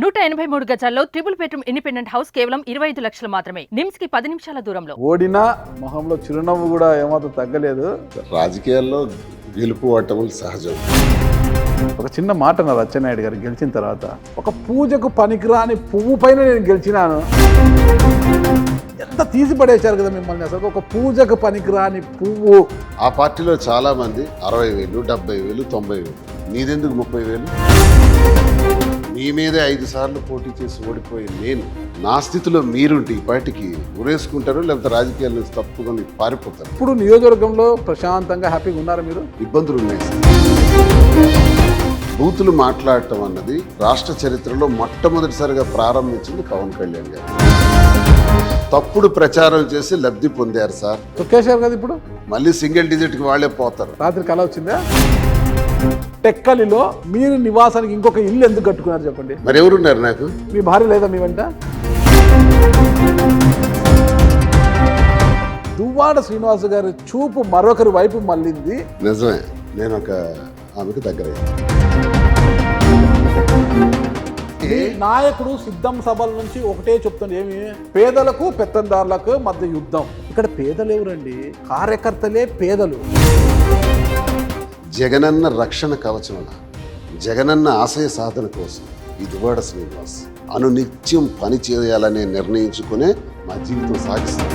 183 గజాల్లో triple bedroom independent house కేవలం 25 లక్షలు మాత్రమే. నిమ్స్ కి 10 నిమిషాల దూరంలో. ఓడినా మొహంలో చిరునవ్వు కూడా ఏమాత్రం తగ్గలేదు. రాజకీయాల్లో గెలుపు ఓటములు సహజం. ఒక చిన్న మాట నా అచ్చెన్నాయుడు గారు గెలిచిన తర్వాత, ఒక పూజకు పనికిరాని పువ్వు పైన నేను గెలిచినాను. ఎంత తీసి పడేశారు కదా మిమ్మల్ని. అసలు ఒక పూజకు పనికిరాని పువ్వు. ఆ పార్టీలో చాలా మంది 60,000, 70,000, 90,000. నీదెందుకు 30,000? మీ మీదే 5 సార్లు పోటీ చేసి ఓడిపోయి నేను, నా స్థితిలో మీరుంటే ఈ పార్టీకి ఉరేసుకుంటారు, లేకపోతే రాజకీయాల నుంచి తప్పుకొని పారిపోతారు. ఇప్పుడు నియోజకవర్గంలో ప్రశాంతంగా హ్యాపీగా ఉన్నారా మీరు? ఇబ్బందులు ఉన్నాయి. బూతులు మాట్లాడటం అన్నది రాష్ట్ర చరిత్రలో మొట్టమొదటిసారిగా ప్రారంభించింది పవన్ కళ్యాణ్ గారు. తప్పుడు ప్రచారం చేసి లబ్ధి పొందారు సార్. తొక్కేశారు కదా. ఇప్పుడు మళ్ళీ సింగిల్ డిజిట్కి వాళ్ళే పోతారు. రాత్రి కల వచ్చిందా? టెక్కలిలో మీరు నివాసానికి ఇంకొక ఇల్లు ఎందుకు కట్టుకున్నారు చెప్పండి. మరి ఎవరున్నారు నాకు? మీ భార్య లేదా మీ వెంట? దువ్వాడ శ్రీనివాస్ గారి చూపు మరొకరి వైపు మళ్ళింది. నిజమే, నేను ఒక ఆమెకు దగ్గర. నాయకుడు సిద్ధం సభల నుంచి ఒకటే చెప్తుంది, ఏమి? పేదలకు పెత్తందారులకు మధ్య యుద్ధం. ఇక్కడ పేదలు ఎవరండి? కార్యకర్తలే పేదలు. జగనన్న రక్షణ కవచముల, జగనన్న ఆశయ సాధన కోసం ఈ దువ్వాడ శ్రీనివాస్ అనునిత్యం పని చేయాలనే నిర్ణయించుకునే మా జీవితం సాగిస్తాం.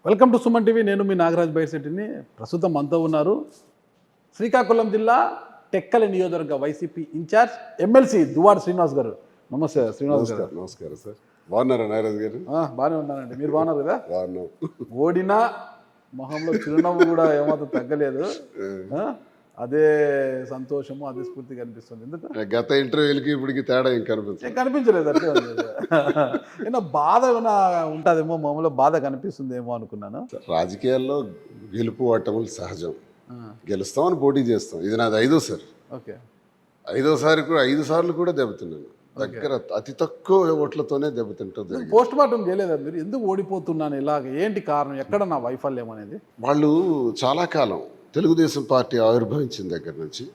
Welcome to Suman TV. నేను మీ నాగరాజ్ బైర్శెట్టిని. ప్రస్తుతం మనతో ఉన్నారు శ్రీకాకుళం జిల్లా టెక్కలి నియోజకవర్గ వైసీపీ ఇన్ఛార్జ్ ఎమ్మెల్సీ దువ్వాడ శ్రీనివాస్ గారు. నమస్తే శ్రీనివాస్ గారు. నమస్కారం సార్. బాగున్నారా నాగరాజ్ గారు? బాగానే ఉన్నానండి. మీరు బాగున్నారు కదా? బాగున్నాం. ఓడినా మొహంలో చిరునవ్వు కూడా ఏమాత్రం తగ్గలేదు. అదే సంతోషము, అదే స్ఫూర్తి కనిపిస్తుంది. ఎందుకు గత ఇంటర్వ్యూలకి ఇప్పటికి తేడా ఏం కనిపించలేదు అంటే ఏమన్నా బాధ ఏమైనా ఉంటుందేమో, మామూలుగా బాధ కనిపిస్తుందేమో అనుకున్నాను. రాజకీయాల్లో గెలుపు ఓటములు సహజం. గెలుస్తామని పోటీ చేస్తాం. ఇది నాది 5వ సారి. ఓకే, 5వసారి కూడా 5 సార్లు కూడా దెబ్బతున్నాను. దగ్గర అతి తక్కువ ఓట్లతోనే దెబ్బతింటుంది. పోస్ట్ మార్టం చేయలేదా మీరు? ఎందుకు ఓడిపోతున్నాను ఇలాగ? ఏంటి కారణం? ఎక్కడ నా వైఫల్యం అనేది? వాళ్ళు చాలా కాలం తెలుగుదేశం పార్టీ ఆవిర్భవించిన దగ్గర నుంచి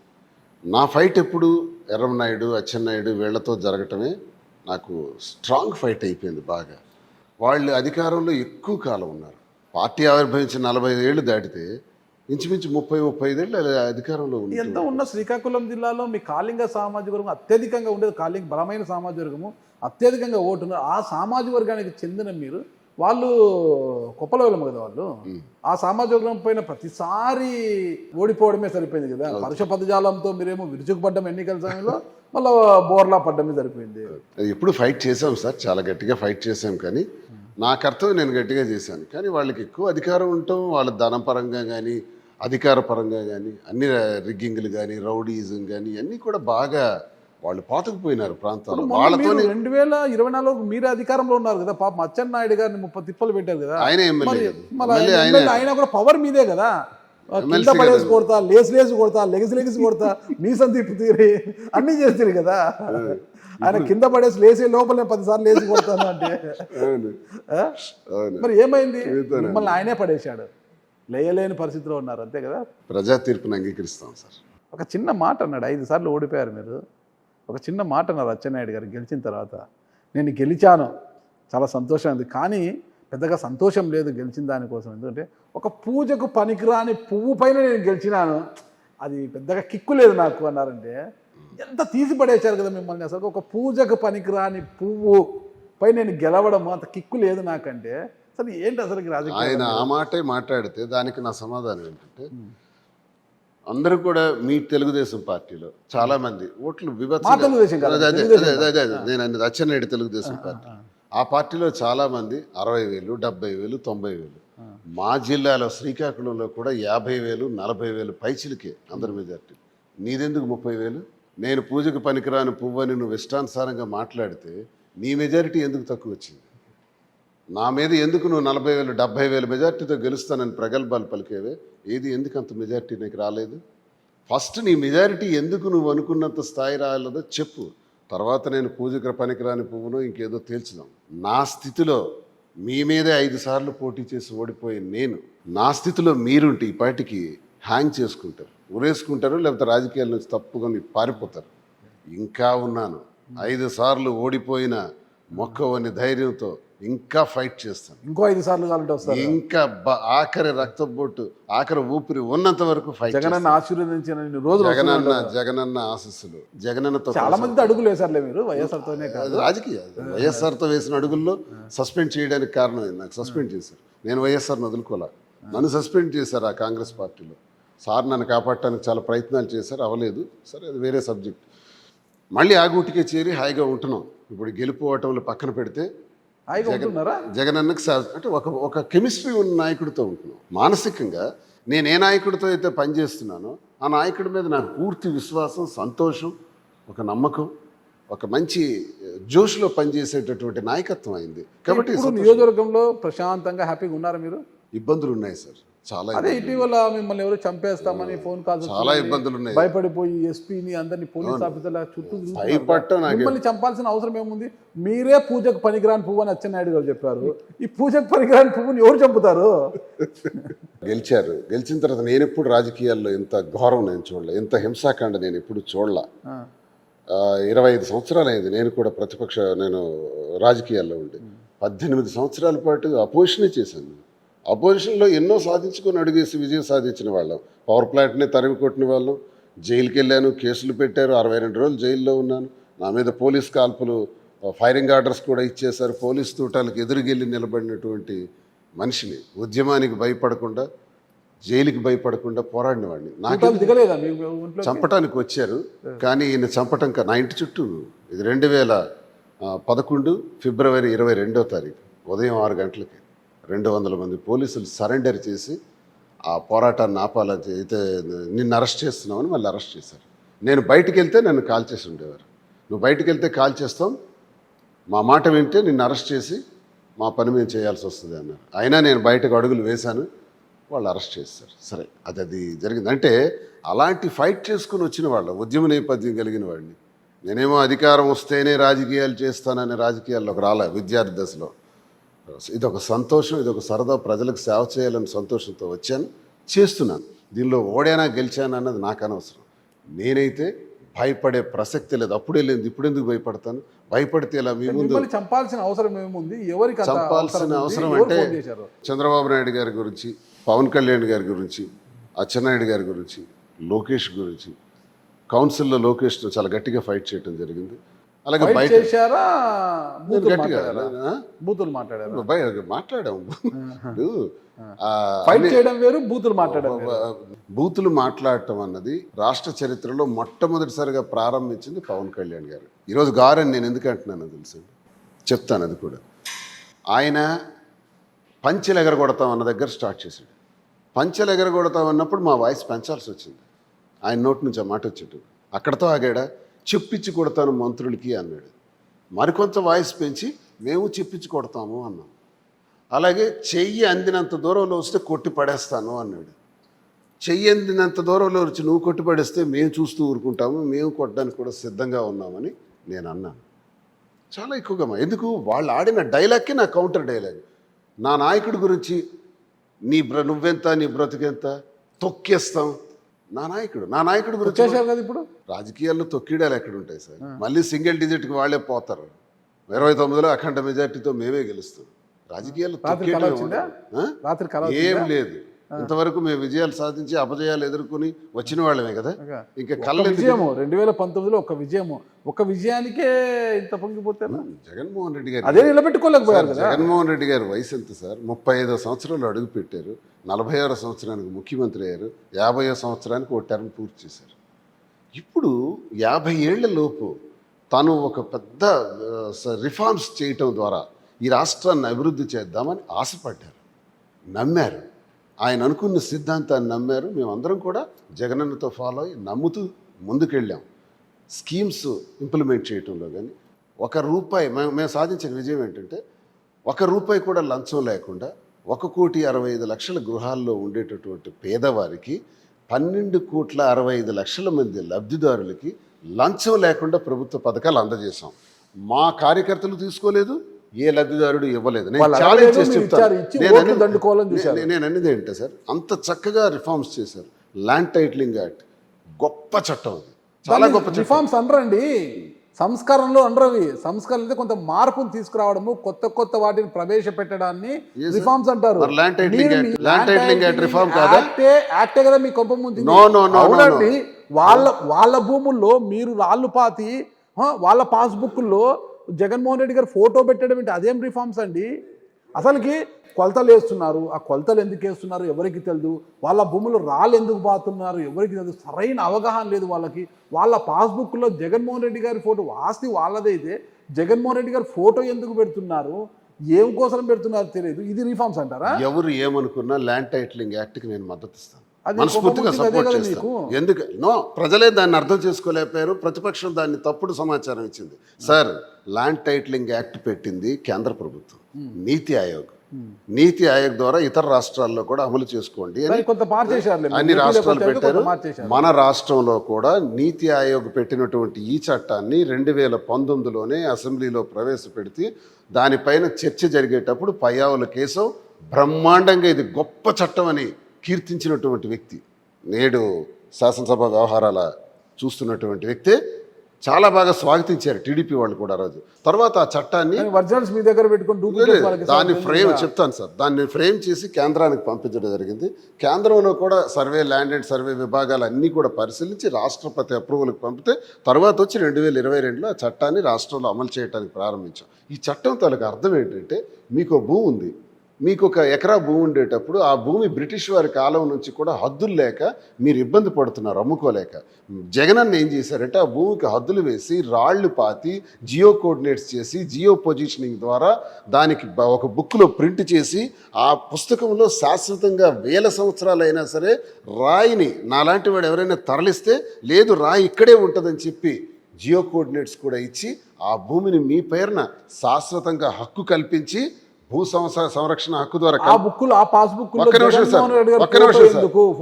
నా ఫైట్ ఎప్పుడు ఎర్రమనాయుడు, అచ్చెన్నాయుడు వీళ్లతో జరగటమే నాకు స్ట్రాంగ్ ఫైట్ అయిపోయింది బాగా. వాళ్ళు అధికారంలో ఎక్కువ కాలం ఉన్నారు. పార్టీ ఆవిర్భవించిన 45 ఏళ్ళు దాటితే ఇంచుమించు 30-35 ఏళ్ళు అధికారంలో ఉంది. ఎంత ఉన్న శ్రీకాకుళం జిల్లాలో మీ కాళింగ సామాజిక వర్గం అత్యధికంగా ఉండేది. కాళింగ బలమైన సామాజిక వర్గము, అత్యధికంగా ఓటున్నారు. ఆ సామాజిక వర్గానికి చెందిన మీరు, వాళ్ళు కొప్పలవెల్లము కదా వాళ్ళు. ఆ సామాజిక వర్గం పైన ప్రతిసారి ఓడిపోవడమే సరిపోయింది కదా. పరుష పదజాలంతో మీరేమో విరుచుకుపడ్డం ఎన్నికల సమయంలో, మళ్ళీ బోర్లా పడ్డమే సరిపోయింది. ఎప్పుడు ఫైట్ చేసాం సార్, చాలా గట్టిగా ఫైట్ చేసాం. కానీ నా కర్తవ్యం నేను గట్టిగా చేశాను. కానీ వాళ్ళకి ఎక్కువ అధికారం ఉండటం, వాళ్ళ ధనం పరంగా కానీ అధికార పరంగా కానీ అన్ని రిగ్గింగ్లు కానీ రౌడీజం కానీ అన్నీ కూడా బాగా వాళ్ళు పాతుకుపోయినారు ప్రాంతాల్లో. వాళ్ళతో 2024 మీరు అధికారంలో ఉన్నారు కదా. పాపం అచ్చెన్నాయుడు గారిని 30 తిప్పలు పెట్టారు కదా. ఆయన ఆయన కూడా పవర్ మీదే కదా. కింద పడేసి కొడతా, లేసి కొడతా, లెగిసి కొడతా, మీసం తిప్పుతీరి అన్నీ చేస్తారు కదా. ఆయన కింద పడేసి లేసే లోపలే 10 సార్లు లేచి కొడతాను అంటే మరి ఏమైంది? మిమ్మల్ని ఆయనే పడేశాడు. లేయలేని పరిస్థితిలో ఉన్నారు, అంతే కదా. ప్రజా తీర్పును అంగీకరిస్తాం సార్. ఒక చిన్న మాట అన్నాడు, 5 సార్లు ఓడిపోయారు మీరు. ఒక చిన్న మాట అన్నారు అచ్చెన్నాయుడు గారు గెలిచిన తర్వాత, నేను గెలిచాను, చాలా సంతోషం ఉంది, కానీ పెద్దగా సంతోషం లేదు గెలిచిన దానికోసం. ఎందుకంటే ఒక పూజకు పనికిరాని పువ్వు పైన నేను గెలిచినాను, అది పెద్దగా కిక్కు లేదు నాకు అన్నారంటే ఎంత తీసి పడేశారు కదా మిమ్మల్ని. అసలు ఒక పూజకు పనికిరాని పువ్వు పై నేను గెలవడం అంత కిక్కు లేదు నాకంటే. అసలు ఏంటి అసలు రాజకీయం? ఆయన ఆ మాటే మాట్లాడితే దానికి నా సమాధానం ఏంటంటే, అందరూ కూడా మీ తెలుగుదేశం పార్టీలో చాలా మంది ఓట్లు నేను అన్నది అచ్చెన్నాయుడు తెలుగుదేశం పార్టీ. ఆ పార్టీలో చాలా మంది 60,000, 70,000, 90,000. మా జిల్లాలో శ్రీకాకుళంలో కూడా 50,000, 40,000 పైచిలకే అందరి మెజార్టీ. నీదెందుకు 30,000? నేను పూజకు పనికిరాని పువ్వని నువ్వు ఇష్టానుసారంగా మాట్లాడితే నీ మెజారిటీ ఎందుకు తక్కువ వచ్చింది? నా మీద ఎందుకు నువ్వు 40,000, 70,000 మెజార్టీతో గెలుస్తానని ప్రగల్భాలు పలికేవే? ఏది ఎందుకు అంత మెజార్టీ నీకు రాలేదు? ఫస్ట్ నీ మెజారిటీ ఎందుకు నువ్వు అనుకున్నంత స్థాయి రాలేదో చెప్పు. తర్వాత నేను పూజకు పనికిరాని పువ్వును ఇంకేదో తేల్చుదాం. నా స్థితిలో మీ మీదే 5 సార్లు పోటీ చేసి ఓడిపోయి నేను, నా స్థితిలో మీరుంటే ఈ పార్టీకి హ్యాంగ్ చేసుకుంటారు. ఉరేసుకుంటారు, లేకపోతే రాజకీయాల నుంచి తప్పుకొని పారిపోతారు. ఇంకా ఉన్నాను. 5 సార్లు ఓడిపోయిన మొక్కవని ధైర్యంతో ఇంకా ఫైట్ చేస్తాను. ఇంకో 5 సార్లు కావాలంటే వస్తారు. ఇంకా ఆఖరి రక్తపోటు, ఆఖరి ఊపిరి ఉన్నంత వరకు ఫైట్ జగనన్న ఆశీర్వదించిన రోజులు జగనన్న ఆశీస్సులు, జగనన్నతో చాలా మంది అడుగులు వేశారులే మీరు వైఎస్ఆర్తోనే కాదు. అది రాజకీయ వైఎస్ఆర్తో వేసిన అడుగుల్లో సస్పెండ్ చేయడానికి కారణం నాకు సస్పెండ్ చేశారు. నేను వైఎస్ఆర్ని వదులుకోలే, నన్ను సస్పెండ్ చేశారు ఆ కాంగ్రెస్ పార్టీలో. సార్ నన్ను కాపాడటానికి చాలా ప్రయత్నాలు చేశారు, అవ్వలేదు. సరే, అది వేరే సబ్జెక్ట్. మళ్ళీ ఆ గూటికే చేరి హాయిగా ఉంటున్నాం. ఇప్పుడు గెలుపు ఓటములు పక్కన పెడితే జగనన్నకు అంటే ఒక కెమిస్ట్రీ ఉన్న నాయకుడితో ఉంటున్నాం. మానసికంగా నేను ఏ నాయకుడితో అయితే పనిచేస్తున్నానో ఆ నాయకుడి మీద నాకు పూర్తి విశ్వాసం, సంతోషం, ఒక నమ్మకం, ఒక మంచి జోష్లో పనిచేసేటటువంటి నాయకత్వం అయింది. కాబట్టి నియోజకవర్గంలో ప్రశాంతంగా హ్యాపీగా ఉన్నారా మీరు? ఇబ్బందులు ఉన్నాయి సార్, చాలా. అదే ఇటీవల మిమ్మల్ని ఎవరు చంపేస్తామని ఫోన్ కాల్స్, చాలా ఇబ్బందులు ఉన్నాయి. భయపడిపోయి ఎస్పీని అందరినీ పోలీస్ ఆఫీసర్ల చుట్టూ భయపడటం. మిమ్మల్ని చంపాల్సిన అవసరం ఏముంది? మీరే పూజకు పనికిరాని పువ్వు అని అచ్చెన్నాయుడు గారు చెప్పారు. ఈ పూజకు పనికిరాని పువ్వుని ఎవరు చంపుతారు? గెలిచారు. గెలిచిన తర్వాత నేను ఎప్పుడు రాజకీయాల్లో ఇంత ఘోరం నేను చూడలే, ఇంత హింసాకాండ నేను ఎప్పుడు చూడలే. 25 సంవత్సరాలు అయింది నేను కూడా నేను రాజకీయాల్లో ఉండి. 18 సంవత్సరాల పాటు అపోజిషనే చేశాను. అపోజిషన్లో ఎన్నో సాధించుకొని అడుగేసి విజయం సాధించిన వాళ్ళం. పవర్ ప్లాంట్ని తరిమి కొట్టిన వాళ్ళం. జైలుకి వెళ్ళాను, కేసులు పెట్టారు, 62 రోజులు జైల్లో ఉన్నాను. నా మీద పోలీస్ కాల్పులు, ఫైరింగ్ ఆర్డర్స్ కూడా ఇచ్చేశారు. పోలీస్ తూటాలకు ఎదురుగెళ్ళి నిలబడినటువంటి మనిషిని, ఉద్యమానికి భయపడకుండా, జైలుకి భయపడకుండా పోరాడిన వాడిని. నాకు చంపటానికి వచ్చారు, కానీ ఈయన చంపటం నా ఇంటి చుట్టూ. ఇది 2011 ఫిబ్రవరి 22వ తారీఖు ఉదయం 6 గంటలకి 200 మంది పోలీసులు సరెండర్ చేసి ఆ పోరాటాన్ని ఆపాలని అయితే నిన్ను అరెస్ట్ చేస్తున్నామని మళ్ళీ అరెస్ట్ చేశారు. నేను బయటికి వెళ్తే నన్ను కాల్ చేసి ఉండేవారు. నువ్వు బయటికి వెళ్తే కాల్ చేస్తాం, మా మాట వింటే నిన్ను అరెస్ట్ చేసి మా పని మేము చేయాల్సి వస్తుంది అన్నారు. అయినా నేను బయటకు అడుగులు వేశాను, వాళ్ళు అరెస్ట్ చేస్తారు. సరే, అది జరిగింది. అంటే అలాంటి ఫైట్ చేసుకుని వచ్చిన వాళ్ళం, ఉద్యమ నేపథ్యం కలిగిన వాడిని. నేనేమో అధికారం వస్తేనే రాజకీయాలు చేస్తానని రాజకీయాల్లోకి రాలే. విద్యార్థి దశలో ఇదొక సంతోషం, ఇదొక సరదా, ప్రజలకు సేవ చేయాలని సంతోషంతో వచ్చాను, చేస్తున్నాను. దీనిలో ఓడానా గెలిచానా అన్నది నాకు అనవసరం. నేనైతే భయపడే ప్రసక్తి లేదు. అప్పుడే లేదు, ఇప్పుడు ఎందుకు భయపడతాను? భయపడితే ఇలా మీ ముందు చంపాల్సిన అవసరం ఏముంది? ఎవరికి చంపాల్సిన అవసరం అంటే చంద్రబాబు నాయుడు గారి గురించి, పవన్ కళ్యాణ్ గారి గురించి, అచ్చెన్నాయుడు గారి గురించి, లోకేష్ గురించి. కౌన్సిల్లో లోకేష్తో చాలా గట్టిగా ఫైట్ చేయడం జరిగింది. అలాగే బయట మాట్లాడాము. బూతులు మాట్లాడటం అన్నది రాష్ట్ర చరిత్రలో మొట్టమొదటిసారిగా ప్రారంభించింది పవన్ కళ్యాణ్ గారు. ఈరోజు గారని నేను ఎందుకు అంటున్నానో తెలుసు, చెప్తాను. అది కూడా ఆయన పంచెలు ఎగరగొడతాం అన్న దగ్గర స్టార్ట్ చేశాడు. పంచెలు ఎగరగొడతాం అన్నప్పుడు మా వాయిస్ పెంచాల్సి వచ్చింది. ఆయన నోటి నుంచి ఆ మాట వచ్చేట్టు. అక్కడతో ఆగాడా? చెప్పించి కొడతాను మంత్రులకి అన్నాడు. మరికొంత వాయిస్ పెంచి మేము చెప్పించి కొడతాము అన్నాం. అలాగే చెయ్యి అందినంత దూరంలో వస్తే కొట్టి పడేస్తాను అన్నాడు. చెయ్యి అందినంత దూరంలో వచ్చి నువ్వు కొట్టి పడేస్తే మేము చూస్తూ ఊరుకుంటాము, మేము కొట్టడానికి కూడా సిద్ధంగా ఉన్నామని నేను అన్నాను. చాలా ఎక్కువగా ఎందుకు వాళ్ళు ఆడిన డైలాగ్కి నా కౌంటర్ డైలాగ్. నా నాయకుడి గురించి నువ్వెంత, నీ బ్రతుకెంత, తొక్కేస్తాం. నా నాయకుడు గురించి ఇప్పుడు రాజకీయాల్లో తొక్కిడాలు ఎక్కడ ఉంటాయి సార్? మళ్ళీ సింగిల్ డిజిట్కి వాళ్ళే పోతారు. 29లో అఖండ మెజార్టీతో మేమే గెలుస్తాం. రాజకీయాల్లో ఏం లేదు. ఇంతవరకు మేము విజయాలు సాధించి అపజయాలు ఎదుర్కొని వచ్చిన వాళ్ళమే కదా. ఇంకా విజయము 2019లో ఒక విజయానికే ఇంత పొంగిపోతే జగన్మోహన్ రెడ్డి గారు అదే నిలబెట్టుకోలేకపోయారు. జగన్మోహన్ రెడ్డి గారు వయసు ఎంత సార్? 35వ సంవత్సరంలో అడుగు పెట్టారు, 46వ సంవత్సరానికి ముఖ్యమంత్రి అయ్యారు, 50వ సంవత్సరానికి ఒక టర్మ్ పూర్తి చేశారు. ఇప్పుడు 50 ఏళ్ల లోపు తను ఒక పెద్ద రిఫార్మ్స్ చేయటం ద్వారా ఈ రాష్ట్రాన్ని అభివృద్ధి చేద్దామని ఆశపడ్డారు, నమ్మారు. ఆయన అనుకున్న సిద్ధాంతాన్ని నమ్మారు. మేమందరం కూడా జగనన్నతో ఫాలో అయ్యి నమ్ముతూ ముందుకెళ్ళాం. స్కీమ్స్ ఇంప్లిమెంట్ చేయటంలో కానీ ₹1 మేము సాధించిన విజయం ఏంటంటే ₹1 కూడా లంచం లేకుండా 1,65,00,000 గృహాల్లో ఉండేటటువంటి పేదవారికి 12,65,00,000 మంది లబ్ధిదారులకి లంచం లేకుండా ప్రభుత్వ పథకాలు అందజేశాం. మా కార్యకర్తలు తీసుకోలేదు, ఏ లబ్ధిదారుడు ఇవ్వలేదు. నేను ఛాలెంజ్ చేసి చెప్తాను. నేను అనేది ఏంటంటే సార్, అంత చక్కగా రిఫార్మ్స్ చేశారు. ల్యాండ్ టైటిలింగ్ యాక్ట్ గొప్ప చట్టం అది, చాలా గొప్ప చట్టం. రిఫార్మ్స్ అనరండి, సంస్కరణలు అనరవి. సంస్కరణ అంటే కొంత మార్పును తీసుకురావడము, కొత్త వాటిని ప్రవేశపెట్టడాన్ని రిఫార్మ్స్ అంటారు. మరి land titling act, land titling act reform కాదా? యాక్టే కదా మీ కొంప ముందు. నో నో నో అవునండి, వాళ్ళ భూముల్లో మీరు రాళ్ళు పాతి వాళ్ళ పాస్బుక్ల్లో జగన్మోహన్ రెడ్డి గారు ఫోటో పెట్టడం ఏంటి? అదేం రిఫార్మ్స్ అండి? అసలుకి కొలతలు వేస్తున్నారు, ఆ కొలతలు ఎందుకు వేస్తున్నారు ఎవరికి తెలియదు. వాళ్ళ భూములు రాళ్ళు ఎందుకు బాతున్నారు ఎవరికి తెలియదు. సరైన అవగాహన లేదు వాళ్ళకి. వాళ్ళ పాస్బుక్లో జగన్మోహన్ రెడ్డి గారి ఫోటో, ఆస్తి వాళ్ళదైతే జగన్మోహన్ రెడ్డి గారి ఫోటో ఎందుకు పెడుతున్నారు, ఏం కోసం పెడుతున్నారు తెలియదు. ఇది రిఫార్మ్స్ అంటారా? ఎవరు ఏమనుకున్నా ల్యాండ్ టైటిలింగ్ యాక్ట్కి నేను మద్దతు ఇస్తాను, అది మనస్ఫూర్తిగా కోపం వచ్చింది సపోర్ట్ అదే కదా చేస్తాను. మీకు? ఎందుకు నో, ప్రజలే దాన్ని అర్థం చేసుకోలేకపోయారు, ప్రతిపక్షం దాన్ని తప్పుడు సమాచారం ఇచ్చింది. సార్, ల్యాండ్ టైటిలింగ్ యాక్ట్ పెట్టింది కేంద్ర ప్రభుత్వం, నీతి ఆయోగ్. నీతి ఆయోగ్ ద్వారా ఇతర రాష్ట్రాల్లో కూడా అమలు చేసుకోండి అని కొంత మార్చేశారులే, అన్ని రాష్ట్రాలు కొంత పెట్టారు. మార్చేశారు. మన రాష్ట్రంలో కూడా నీతి ఆయోగ్ పెట్టినటువంటి ఈ చట్టాన్ని 2019లోనే అసెంబ్లీలో ప్రవేశపెడితే దానిపైన చర్చ జరిగేటప్పుడు పయ్యావుల కేశవ్ బ్రహ్మాండంగా ఇది గొప్ప చట్టం అని కీర్తించినటువంటి వ్యక్తి, నేడు శాసనసభ వ్యవహారాల చూస్తున్నటువంటి వ్యక్తి, చాలా బాగా స్వాగతించారు టీడీపీ వాళ్ళు కూడా రోజు. తర్వాత ఆ చట్టాన్ని వర్జన్స్ మీ దగ్గర పెట్టుకొని డూప్లికేట్ వాళ్ళకి దాన్ని ఇస్తారు. ఫ్రేమ్ చెప్తాను సార్, దాన్ని ఫ్రేమ్ చేసి కేంద్రానికి పంపించడం జరిగింది. కేంద్రంలో కూడా సర్వే, ల్యాండ్ అండ్ సర్వే విభాగాలు అన్నీ కూడా పరిశీలించి రాష్ట్రపతి అప్రూవల్కి పంపితే తర్వాత వచ్చి 2022లో ఆ చట్టాన్ని రాష్ట్రంలో అమలు చేయడానికి ప్రారంభించాం. ఈ చట్టం తాలూకు అర్థం ఏంటంటే, మీకు భూమి ఉంది, మీకు 1 ఎకరా భూమి ఉండేటప్పుడు ఆ భూమి బ్రిటిష్ వారి కాలం నుంచి కూడా హద్దులు లేక మీరు ఇబ్బంది పడుతున్నారు అమ్ముకోలేక. జగనన్న ఏం చేశారంటే ఆ భూమికి హద్దులు వేసి రాళ్లు పాతి జియో కోఆర్డినేట్స్ చేసి జియో పొజిషనింగ్ ద్వారా దానికి ఒక బుక్లో ప్రింట్ చేసి ఆ పుస్తకంలో శాశ్వతంగా 1000 సంవత్సరాలైనా సరే రాయిని నాలాంటి వాడు ఎవరైనా తరలిస్తే లేదు రాయి ఇక్కడే ఉంటుందని చెప్పి జియో కోఆర్డినేట్స్ కూడా ఇచ్చి ఆ భూమిని మీ పేరున శాశ్వతంగా హక్కు కల్పించి భూ సంరక్షణ హక్కు ద్వారా ఆ బుక్కులు, ఆ పాస్బుక్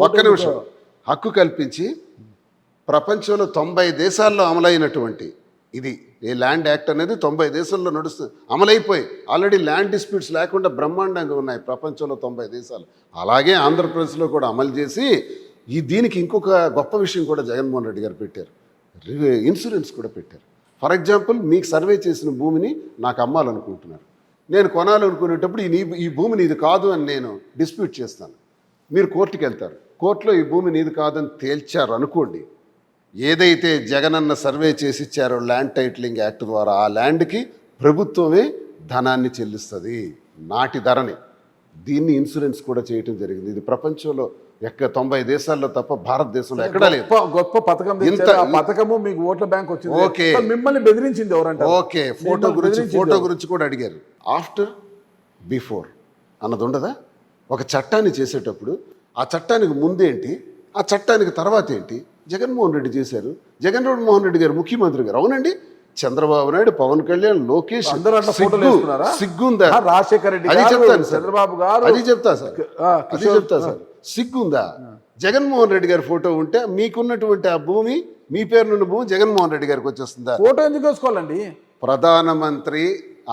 ఒక్క నిమిషం హక్కు కల్పించి ప్రపంచంలో 90 దేశాల్లో అమలైనటువంటి ఇది ఈ ల్యాండ్ యాక్ట్ అనేది 90 దేశాల్లో నడుస్తుంది, అమలైపోయి ఆల్రెడీ ల్యాండ్ డిస్ప్యూట్స్ లేకుండా బ్రహ్మాండంగా ఉన్నాయి ప్రపంచంలో 90 దేశాలు. అలాగే ఆంధ్రప్రదేశ్లో కూడా అమలు చేసి దీనికి ఇంకొక గొప్ప విషయం కూడా జగన్మోహన్ రెడ్డి గారు పెట్టారు, ఇన్సూరెన్స్ కూడా పెట్టారు. ఫర్ ఎగ్జాంపుల్, మీకు సర్వే చేసిన భూమిని నాకు అమ్మాలనుకుంటున్నారు, నేను కొనాలనుకునేటప్పుడు ఈ భూమి నీది కాదు అని నేను డిస్ప్యూట్ చేస్తాను, మీరు కోర్టుకి వెళ్తారు, కోర్టులో ఈ భూమి నీది కాదని తేల్చారు అనుకోండి, ఏదైతే జగనన్న సర్వే చేసి ఇచ్చారో ల్యాండ్ టైటిలింగ్ యాక్ట్ ద్వారా ఆ ల్యాండ్కి ప్రభుత్వమే ధనాన్ని చెల్లిస్తుంది, నాటి ధరని. దీన్ని ఇన్సూరెన్స్ కూడా చేయటం జరిగింది. ఇది ప్రపంచంలో 90 దేశాల్లో తప్ప భారతదేశంలో ఎక్కడా లేదు. గొప్ప పథకం, పథకము మీకు ఓట్ల బ్యాంక్ వచ్చింది. ఓకే, మిమ్మల్ని బెదిరించింది ఎవరంటే ఓకే, ఫోటో గురించి కూడా అడిగారు. ఆఫ్టర్ బిఫోర్ అన్నది ఉండదా? ఒక చట్టాన్ని చేసేటప్పుడు ఆ చట్టానికి ముందేంటి, ఆ చట్టానికి తర్వాత ఏంటి? జగన్మోహన్ రెడ్డి చేశారు. జగన్మోహన్ రెడ్డి గారు ముఖ్యమంత్రి గారు, అవునండి. చంద్రబాబు నాయుడు, పవన్ కళ్యాణ్, లోకేష్, సిగ్గుందా? రాజశేఖర రెడ్డి, అది చెప్తాను సార్, చంద్రబాబు గారు, అది చెప్తా సార్. సిగ్గుందా? జగన్మోహన్ రెడ్డి గారి ఫోటో ఉంటే మీకున్నటువంటి ఆ భూమి, మీ పేరునున్న భూమి జగన్మోహన్ రెడ్డి గారికి వచ్చేస్తుందా? ఫోటో ఎందుకు వేసుకోవాలండి? ప్రధానమంత్రి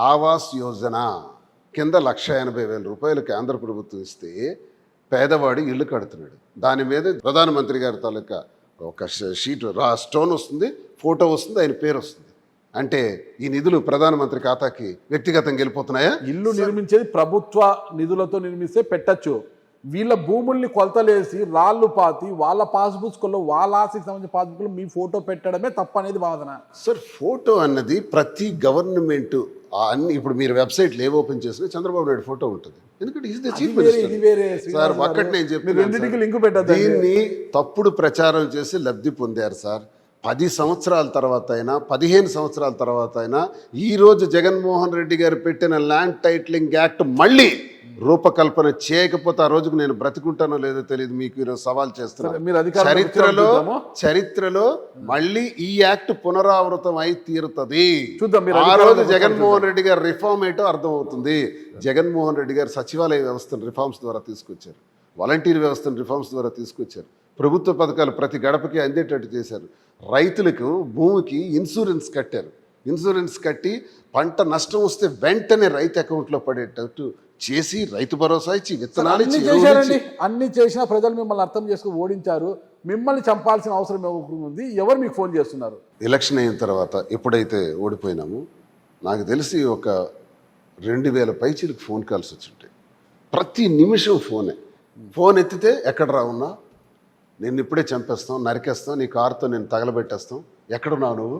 ఆవాస్ యోజన కింద 1,80,000 రూపాయలు కేంద్ర ప్రభుత్వం ఇస్తే పేదవాడు ఇల్లు కడుతున్నాడు. దాని మీద ప్రధానమంత్రి గారి తాలూకా ఒక షీట్ స్టోన్ వస్తుంది, ఫోటో వస్తుంది, ఆయన పేరు వస్తుంది. అంటే ఈ నిధులు ప్రధానమంత్రి ఖాతాకి వ్యక్తిగతంగా వెళ్ళిపోతున్నాయా? ఇల్లు నిర్మించేది ప్రభుత్వ నిధులతో నిర్మిస్తే పెట్టచ్చు. వీళ్ళ భూముల్ని కొలతలేసి రాళ్ళు పాతి వాళ్ళ పాస్బుక్లో, వాళ్ళ ఆస్తికి సంబంధించిన పాస్బుక్లో మీ ఫోటో పెట్టడమే తప్పనేది వాదన. సార్, ఫోటో అన్నది ప్రతి గవర్నమెంట్ అన్ని, ఇప్పుడు మీరు వెబ్సైట్లు ఏ ఓపెన్ చేసినా చంద్రబాబు నాయుడు ఫోటో ఉంటుంది, ఎందుకంటే is the chief minister. Sir, ఒక్కటి నేను చెప్పాను, దీన్ని తప్పుడు ప్రచారం చేసి లబ్ధి పొందారు సార్. 10 సంవత్సరాల తర్వాత అయినా 15 సంవత్సరాల తర్వాత అయినా ఈరోజు జగన్మోహన్ రెడ్డి గారు పెట్టిన ల్యాండ్ టైటిలింగ్ యాక్ట్ మళ్ళీ రూపకల్పన చేయకపోతే ఆ రోజుకు నేను బ్రతికుంటానో లేదో తెలియదు. మీకు ఈరోజు సవాల్ చేస్తున్నాను, చరిత్రలో మళ్ళీ ఈ యాక్ట్ పునరావృతం అయి తీరుతుంది. ఆ రోజు జగన్మోహన్ రెడ్డి గారు రిఫార్మ్ ఏంటో అర్థమవుతుంది. జగన్మోహన్ రెడ్డి గారు సచివాలయ వ్యవస్థను రిఫార్మ్స్ ద్వారా తీసుకొచ్చారు, వాలంటీర్ వ్యవస్థను రిఫార్మ్స్ ద్వారా తీసుకొచ్చారు, ప్రభుత్వ పథకాలు ప్రతి గడపకి అందేటట్టు చేశారు, రైతులకు భూమికి ఇన్సూరెన్స్ కట్టారు, ఇన్సూరెన్స్ కట్టి పంట నష్టం వస్తే వెంటనే రైతు అకౌంట్లో పడేటట్టు చేసి రైతు భరోసా ఇచ్చి విత్తనాలు అన్ని ఇచ్చి ఎరువులు చేశారండి, ఇచ్చి అన్ని చేసినా ప్రజలు మిమ్మల్ని అర్థం చేసుకుని ఓడించారు. మిమ్మల్ని చంపాల్సిన అవసరం ఉంది. ఎవరు మీకు ఫోన్ చేస్తున్నారు? ఎలక్షన్ అయిన తర్వాత ఎప్పుడైతే ఓడిపోయినామో నాకు తెలిసి ఒక 2000 పైచీలకు ఫోన్ కాల్స్ వచ్చుంటాయి. ప్రతి నిమిషం ఫోన్ ఎత్తితే ఎక్కడ రావున్నా, నేను ఇప్పుడే చంపేస్తాం, నరికేస్తాం, నీ కారుతో నేను తగలబెట్టేస్తాం, ఎక్కడున్నావు నువ్వు?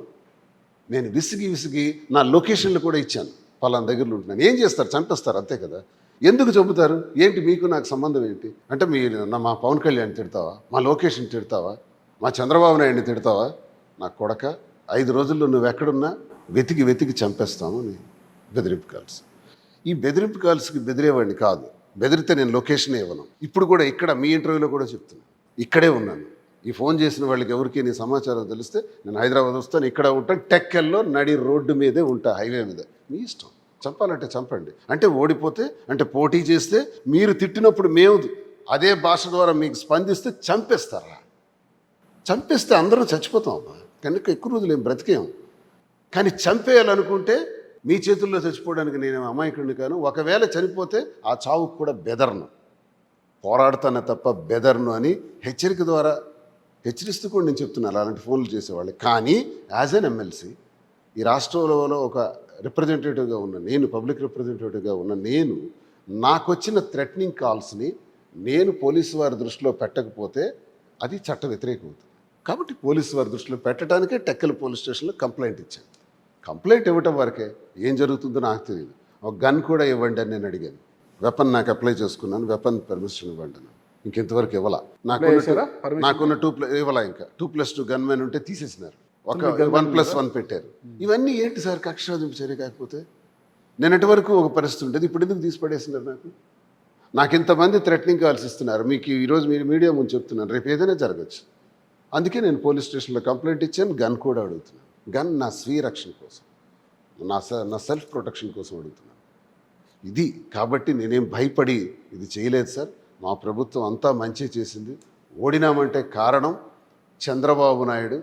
నేను విసిగి నా లొకేషన్లు కూడా ఇచ్చాను, పలానా దగ్గరలో ఉంటున్నాను. ఏం చేస్తారు? చంపేస్తారు, అంతే కదా. ఎందుకు చంపుతారు? ఏంటి మీకు నాకు సంబంధం ఏంటి? అంటే మీరు మా పవన్ కళ్యాణ్ తిడతావా, మా లొకేషన్ తిడతావా, మా చంద్రబాబు నాయుడిని తిడతావా? నా కొడక, 5 రోజుల్లో నువ్వు ఎక్కడున్నా వెతికి చంపేస్తాము అని బెదిరింపు కాల్స్. ఈ బెదిరింపు కాల్స్కి బెదిరేవాడిని కాదు, బెదిరితే నేను లొకేషనే ఇవ్వను. ఇప్పుడు కూడా ఇక్కడ మీ ఇంటర్వ్యూలో కూడా చెప్తున్నాను, ఇక్కడే ఉన్నాను. ఈ ఫోన్ చేసిన వాళ్ళకి ఎవరికి నీ సమాచారం తెలిస్తే నేను హైదరాబాద్ వస్తాను, ఇక్కడ ఉంటాను, టెక్కల్లో నడి రోడ్డు మీదే ఉంటా, హైవే మీద. మీ ఇష్టం, చంపాలంటే చంపండి. అంటే ఓడిపోతే, అంటే పోటీ చేస్తే, మీరు తిట్టినప్పుడు మేము అదే భాష ద్వారా మీకు స్పందిస్తే చంపేస్తారా? చంపేస్తే అందరం చచ్చిపోతాం అమ్మా, కనుక ఎక్కువ రోజులు ఏం బ్రతికేం. కానీ చంపేయాలనుకుంటే మీ చేతుల్లో చచ్చిపోవడానికి నేను అమాయకుడిని కాను. ఒకవేళ చనిపోతే ఆ చావుకు కూడా బెదర్ను, పోరాడుతానే తప్ప బెదర్ను అని హెచ్చరిక ద్వారా హెచ్చరిస్తూ కూడా నేను చెప్తున్నాను అలాంటి ఫోన్లు చేసేవాళ్ళు. కానీ యాజ్ అన్ ఎమ్మెల్సీ ఈ రాష్ట్రంలో ఒక రిప్రజెంటేటివ్గా ఉన్న నేను, పబ్లిక్ రిప్రజెంటేటివ్గా ఉన్న నేను, నాకు వచ్చిన థ్రెటనింగ్ కాల్స్ని నేను పోలీసు వారి దృష్టిలో పెట్టకపోతే అది చట్ట వ్యతిరేకం అవుతుంది. కాబట్టి పోలీసు వారి దృష్టిలో పెట్టడానికే టెక్కల్ పోలీస్ స్టేషన్లో కంప్లైంట్ ఇచ్చాను. కంప్లైంట్ ఇవ్వటం వరకే, ఏం జరుగుతుందో నాకు తెలియదు. ఒక గన్ కూడా ఇవ్వండి అని నేను అడిగాను. వెపన్ నాకు అప్లై చేసుకున్నాను, వెపన్ పర్మిషన్ ఇవ్వండి అని. ఇంకెంతవరకు ఇవ్వాల. నాకున్న 2 ఇవ్వాల. ఇంకా 2+2 గన్ మ్యాన్ ఉంటే తీసేసినారు, ఒక 1+1 పెట్టారు. ఇవన్నీ ఏంటి సార్ కక్షాదింపు చర్య? కాకపోతే నిన్నటి వరకు ఒక పరిస్థితి ఉండేది, ఇప్పుడు ఎందుకు తీసి పడేసినారు? నాకు ఇంతమంది థ్రెటనింగ్ కాల్స్ ఇస్తున్నారు. మీకు ఈరోజు మీరు మీడియా ముందు చెప్తున్నాను, రేపు ఏదైనా జరగచ్చు. అందుకే నేను పోలీస్ స్టేషన్లో కంప్లైంట్ ఇచ్చాను, గన్ కూడా అడుగుతున్నాను. గన్ నా స్వీయ రక్షణ కోసం, నా సెల్ఫ్ ప్రొటెక్షన్ కోసం అడుగుతున్నాను. ఇది కాబట్టి నేనేం భయపడి ఇది చేయలేదు సార్. మా ప్రభుత్వం అంతా మంచి చేసింది. ఓడినామంటే కారణం చంద్రబాబు నాయుడు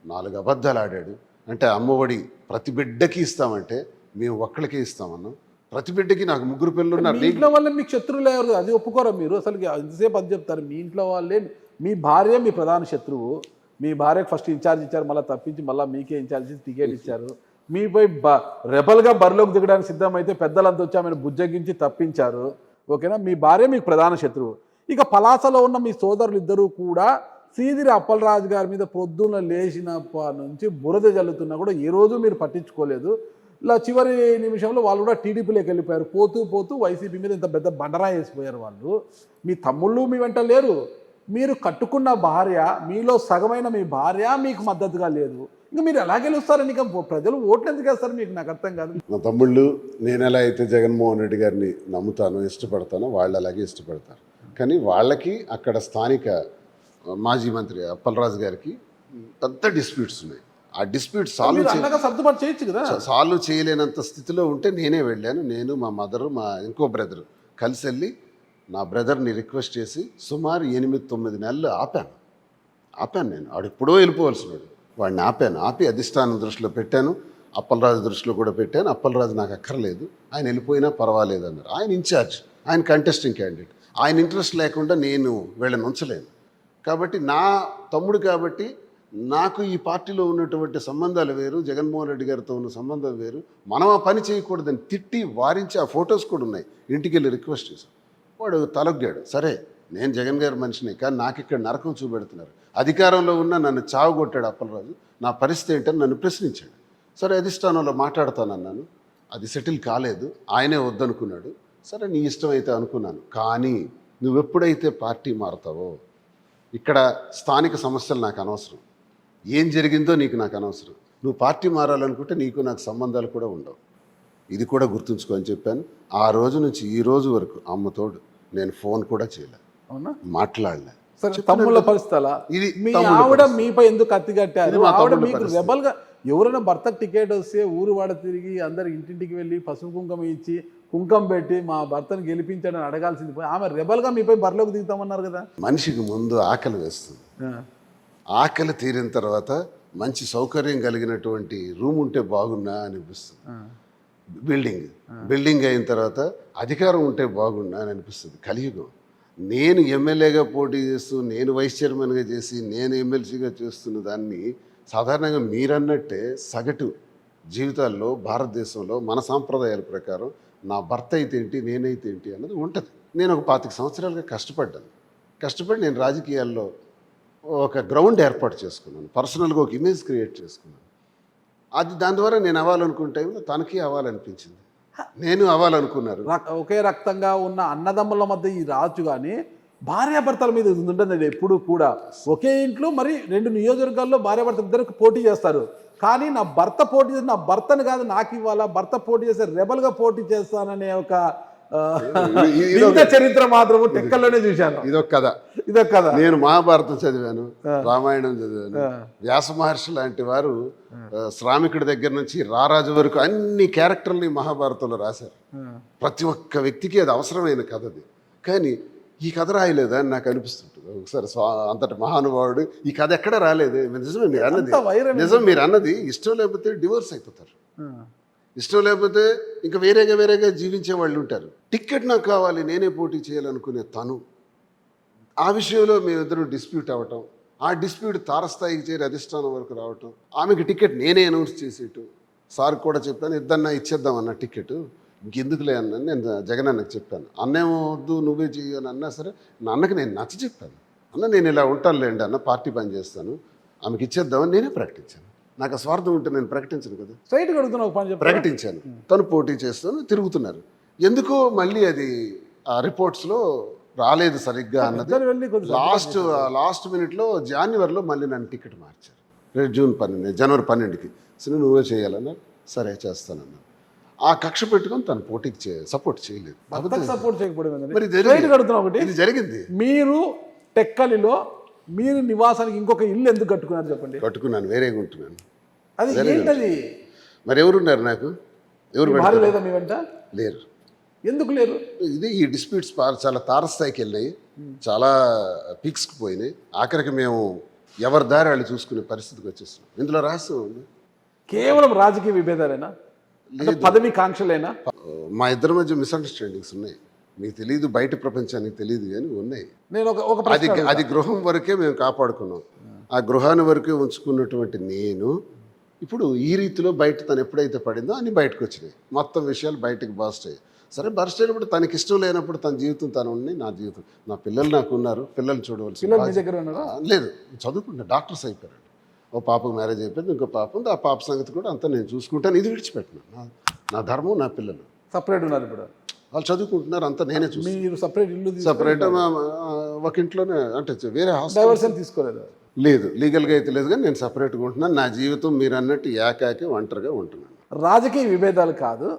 4 అబద్ధాలు ఆడాడు. అంటే అమ్మఒడి ప్రతి బిడ్డకి ఇస్తామంటే మేము ఒక్కడికే ఇస్తామన్నాం. ప్రతి బిడ్డకి నాకు 3 పిల్లలు ఉన్నారు. మీ ఇంట్లో వాళ్ళే మీకు శత్రువులు ఎవరు? అది ఒప్పుకోరా మీరు? అసలు ఎంతసేపు అది చెప్తారు. మీ ఇంట్లో వాళ్ళే, మీ భార్య మీ ప్రధాన శత్రువు. మీ భార్యకు ఫస్ట్ ఇన్ఛార్జ్ ఇచ్చారు, మళ్ళీ తప్పించి మళ్ళీ మీకే ఇన్ఛార్జ్ ఇచ్చి టికెట్ ఇచ్చారు. మీపై రెబల్గా బరిలోకి దిగడానికి సిద్ధమైతే పెద్దలంతా వచ్చి ఆమెను బుజ్జగించి తప్పించారు. ఓకేనా? మీ భార్య మీకు ప్రధాన శత్రువు. ఇక పలాసలో ఉన్న మీ సోదరులు ఇద్దరూ కూడా సీదిరి అప్పలరాజు గారి మీద పొద్దున్న లేచినప్పటి నుంచి బురద జల్లుతున్నా కూడా ఏ రోజు మీరు పట్టించుకోలేదు. ఇలా చివరి నిమిషంలో వాళ్ళు కూడా టీడీపీలోకి వెళ్ళిపోయారు. పోతూ వైసీపీ మీద ఇంత పెద్ద బండరా వేసిపోయారు వాళ్ళు. మీ తమ్ముళ్ళు మీ వెంట లేరు. మీరు కట్టుకున్న భార్య, మీలో సగమైన మీ భార్య మీకు మద్దతుగా లేదు. ఇంకా మీరు ఎలా గెలుస్తారని, ఇక ప్రజలు ఓట్లు ఎందుకు వేస్తారు మీకు? నాకు అర్థం కాదు. మా తమ్ముళ్ళు నేను ఎలా అయితే జగన్మోహన్ రెడ్డి గారిని నమ్ముతానో, ఇష్టపడతానో, వాళ్ళు అలాగే ఇష్టపడతారు. కానీ వాళ్ళకి అక్కడ స్థానిక మాజీ మంత్రి అప్పలరాజు గారికి పెద్ద డిస్ప్యూట్స్ ఉన్నాయి. ఆ డిస్ప్యూట్ సర్దుబాటు చేయొచ్చు కదా. సాల్వ్ చేయలేనంత స్థితిలో ఉంటే నేనే వెళ్ళాను. నేను, మా మదరు, మా ఇంకో బ్రదరు కలిసి వెళ్ళి నా బ్రదర్ని రిక్వెస్ట్ చేసి సుమారు 8-9 నెలలు ఆపాను నేను. ఆడు ఎప్పుడో వెళ్ళిపోవలసినాడు, వాడిని ఆపి అధిష్టానం దృష్టిలో పెట్టాను, అప్పలరాజు దృష్టిలో కూడా పెట్టాను. అప్పలరాజు నాకు అక్కర్లేదు, ఆయన వెళ్ళిపోయినా పర్వాలేదు అన్నారు. ఆయన ఇన్ఛార్జ్, ఆయన కంటెస్టింగ్ క్యాండిడేట్. ఆయన ఇంట్రెస్ట్ లేకుండా నేను వీళ్ళని ఉంచలేను. కాబట్టి నా తమ్ముడు కాబట్టి నాకు ఈ పార్టీలో ఉన్నటువంటి సంబంధాలు వేరు, జగన్మోహన్ రెడ్డి గారితో ఉన్న సంబంధం వేరు. మనం ఆ పని చేయకూడదని తిట్టి వారించి ఆ ఫొటోస్ కూడా ఉన్నాయి. ఇంటికి వెళ్ళి రిక్వెస్ట్ చేశాం. వాడు తలొగ్గాడు. సరే, నేను జగన్ గారి మనిషిని, కానీ నాకు ఇక్కడ నరకం చూపెడుతున్నారు. అధికారంలో ఉన్న నన్ను చావుగొట్టాడు అప్పలరాజు. నా పరిస్థితి ఏంటని నన్ను ప్రశ్నించాడు. సరే, అధిష్టానంలో మాట్లాడతానన్నాను. అది సెటిల్ కాలేదు, ఆయనే వద్దనుకున్నాడు. సరే, నీ ఇష్టం అయితే అనుకున్నాను. కానీ నువ్వెప్పుడైతే పార్టీ మారుతావో, ఇక్కడ స్థానిక సమస్యలు నాకు అనవసరం, ఏం జరిగిందో నాకు అనవసరం. నువ్వు పార్టీ మారాలనుకుంటే నీకు నాకు సంబంధాలు కూడా ఉండవు. ఇది కూడా గుర్తుంచుకో అని చెప్పాను. ఆ రోజు నుంచి ఈ రోజు వరకు అమ్మతోడు నేను ఫోన్ కూడా చేయలే, మాట్లాడలే. తమ్ముళ్ళ పరిస్థితి ఇది. మీ ఆవిడ మీపై ఎందుకు కత్తి కట్టారు? ఆవిడ మీకు రెబల్గా, ఎవరైనా భర్తకు టికెట్ వస్తే ఊరు వాడ తిరిగి అందరు ఇంటింటికి వెళ్ళి పసుపు కుంకుమ ఇచ్చి కుంకం పెట్టి మా భర్తను గెలిపించాడని అడగాల్సింది పోయి ఆమె రెబల్గా మీపై బరిలోకి దిగుతామన్నారు కదా. మనిషికి ముందు ఆకలి వేస్తుంది. ఆకలి తీరిన తర్వాత మంచి సౌకర్యం కలిగినటువంటి రూమ్ ఉంటే బాగున్నా అనిపిస్తుంది. బిల్డింగ్ అయిన తర్వాత అధికారం ఉంటే బాగుండు అని అనిపిస్తుంది. కలియుగం. నేను ఎమ్మెల్యేగా పోటీ చేస్తూ, నేను వైస్ చైర్మన్గా చేసి, నేను ఎమ్మెల్సీగా చేస్తున్న దాన్ని సాధారణంగా మీరన్నట్టే సగటు జీవితాల్లో భారతదేశంలో మన సాంప్రదాయాల ప్రకారం నా భర్త అయితే ఏంటి, నేనైతే ఏంటి అన్నది ఉంటుంది. నేను ఒక 25 సంవత్సరాలుగా కష్టపడి నేను రాజకీయాల్లో ఒక గ్రౌండ్ ఏర్పాటు చేసుకున్నాను. పర్సనల్గా ఒక ఇమేజ్ క్రియేట్ చేసుకున్నాను. అది దాని ద్వారా నేను అవ్వాలనుకుంటే తనకి అవ్వాలనిపించింది, నేను అవ్వాలనుకున్నారు. ఒకే రక్తంగా ఉన్న అన్నదమ్ముల మధ్య ఈ రాజు కానీ భార్యాభర్తల మీద ఇది ఉంటుంది ఎప్పుడు కూడా. ఒకే ఇంట్లో మరి 2 నియోజకవర్గాల్లో భార్యాభర్తలు ఇద్దరికి పోటీ చేస్తారు. కానీ నా భర్త పోటీ చేసి నా భర్తను కాదు నాకు ఇవ్వాలా, భర్త పోటీ చేస్తే రెబల్గా పోటీ చేస్తాననే ఒక వింత చరిత్ర మాత్రము టెక్కల్లోనే చూశాను. ఇదొక కథ. నేను మహాభారతం చదివాను, రామాయణం చదివాను. వ్యాస మహర్షి లాంటి వారు శ్రామికుడి దగ్గర నుంచి రారాజు వరకు అన్ని క్యారెక్టర్ని మహాభారతంలో రాశారు. ప్రతి ఒక్క వ్యక్తికి అది అవసరమైన కథ అది. కానీ ఈ కథ రాయలేదా అని నాకు అనిపిస్తుంటుంది ఒకసారి. అంతటి మహానుభావుడు ఈ కథ ఎక్కడ రాలేదు. నిజమే మీరు అన్నది, నిజం మీరు అన్నది. ఇష్టం లేకపోతే డివోర్స్ అయిపోతారు, ఇష్టం లేకపోతే ఇంకా వేరేగా జీవించే వాళ్ళు ఉంటారు. టికెట్ నాకు కావాలి, నేనే పోటీ చేయాలనుకునే తను, ఆ విషయంలో మేమిద్దరం డిస్ప్యూట్ అవ్వటం, ఆ డిస్ప్యూట్ తారస్థాయికి చేరి అధిష్టానం వరకు రావటం, ఆమెకి టికెట్ నేనే అనౌన్స్ చేసేటు. సార్ కూడా చెప్పాను, ఇద్దన్నా ఇచ్చేద్దాం అన్న టికెట్, ఇంకెందుకులే అన్నాను. నేను జగన్ అన్నకు చెప్పాను, అన్నేమో వద్దు నువ్వే చెయ్యి అని అన్నా సరే నా అన్నకి నేను నచ్చ చెప్పాను. అన్న నేను ఇలా ఉంటానులేండి అన్న, పార్టీ పని చేస్తాను, ఆమెకి ఇచ్చేద్దామని నేనే ప్రకటించాను. నాకు ఆ స్వార్థం ఉంటే నేను ప్రకటించను కదా, స్ట్రైట్గా అడుగుతున్నా ఒక పని ప్రకటించాను. తను పోటీ చేస్తాను, తిరుగుతున్నారు. ఎందుకో మళ్ళీ అది ఆ రిపోర్ట్స్లో రాలేదు సరిగ్గా అన్నది. లాస్ట్ మినిట్లో జనవరిలో మళ్ళీ నన్ను టికెట్ మార్చారు. రేపు జనవరి 12కి సరే నువ్వే చేయాలన్నారు. సరే చేస్తానన్నారు. ఆ కక్ష పెట్టుకొని తను పోటీకి సపోర్ట్ చేయలేదు. సపోర్ట్ చేయకపోవడం మరి ఇది జరిగింది. మీరు టెక్కలిలో మీరు నివాసానికి ఇంకొక ఇల్లు ఎందుకు కట్టుకున్నారు చెప్పండి? కట్టుకున్నాను, వేరేగా ఉంటున్నాను. అది ఏంటది? మరి ఎవరున్నారు నాకు? ఎవరు లేదా మీ వెంట? లేరు. ఎందుకు లేరు? ఇది ఈ డిస్ప్యూట్స్ చాలా తారస్థాయికి వెళ్ళినాయి, చాలా పీక్స్కి పోయినాయి. ఆఖరికి మేము ఎవరి దారి వాళ్ళు చూసుకునే పరిస్థితికి వచ్చేస్తున్నాం. ఇందులో రహస్యం ఉంది. కేవలం రాజకీయ విభేదాలేనా, పదవి కాంక్షలేనా? మా ఇద్దరి మధ్య మిస్అండర్స్టాండింగ్స్ ఉన్నాయి. మీకు తెలియదు, బయట ప్రపంచానికి తెలియదు, కానీ ఉన్నాయి. నేను అది గృహం వరకే మేము కాపాడుకున్నాం. ఆ గృహాన్ని వరకే ఉంచుకున్నటువంటి నేను ఇప్పుడు ఈ రీతిలో బయట తను ఎప్పుడైతే పడిందో అన్ని బయటకు వచ్చినాయి. మొత్తం విషయాలు బయటకు బర్స్ట్ అయ్యాయి. సరే బర్స్ట్ అయినప్పుడు తనకి ఇష్టం లేనప్పుడు తన జీవితం తను ఉన్నాయి, నా జీవితం, నా పిల్లలు నాకు ఉన్నారు, పిల్లలు చూడవలసి లేదు. చదువుకుంటా, డాక్టర్స్ అయిపోయారు. ఓ పాపకు మ్యారేజ్ అయిపోయింది, ఇంకో పాప ఉంది. ఆ పాప సంగతి కూడా అంతా నేను చూసుకుంటాను. ఇది విడిచిపెట్టినా, నా ధర్మం, నా పిల్లలు సపరేట్ ఉన్నారు. ఇప్పుడు వాళ్ళు చదువుకుంటున్నారు, అంతా నేనే చూసి. మీరు సపరేట్ ఇల్లు సపరేట్ ఒక ఇంట్లోనే, అంటే వేరే హాస్టల్ తీసుకోలేదు? లేదు, లీగల్గా అయితే లేదు, కానీ నేను సపరేట్గా ఉంటున్నాను. నా జీవితం మీరు అన్నట్టు ఏకాకి ఒంటరిగా ఉంటున్నాను. రాజకీయ విభేదాలు కాదు,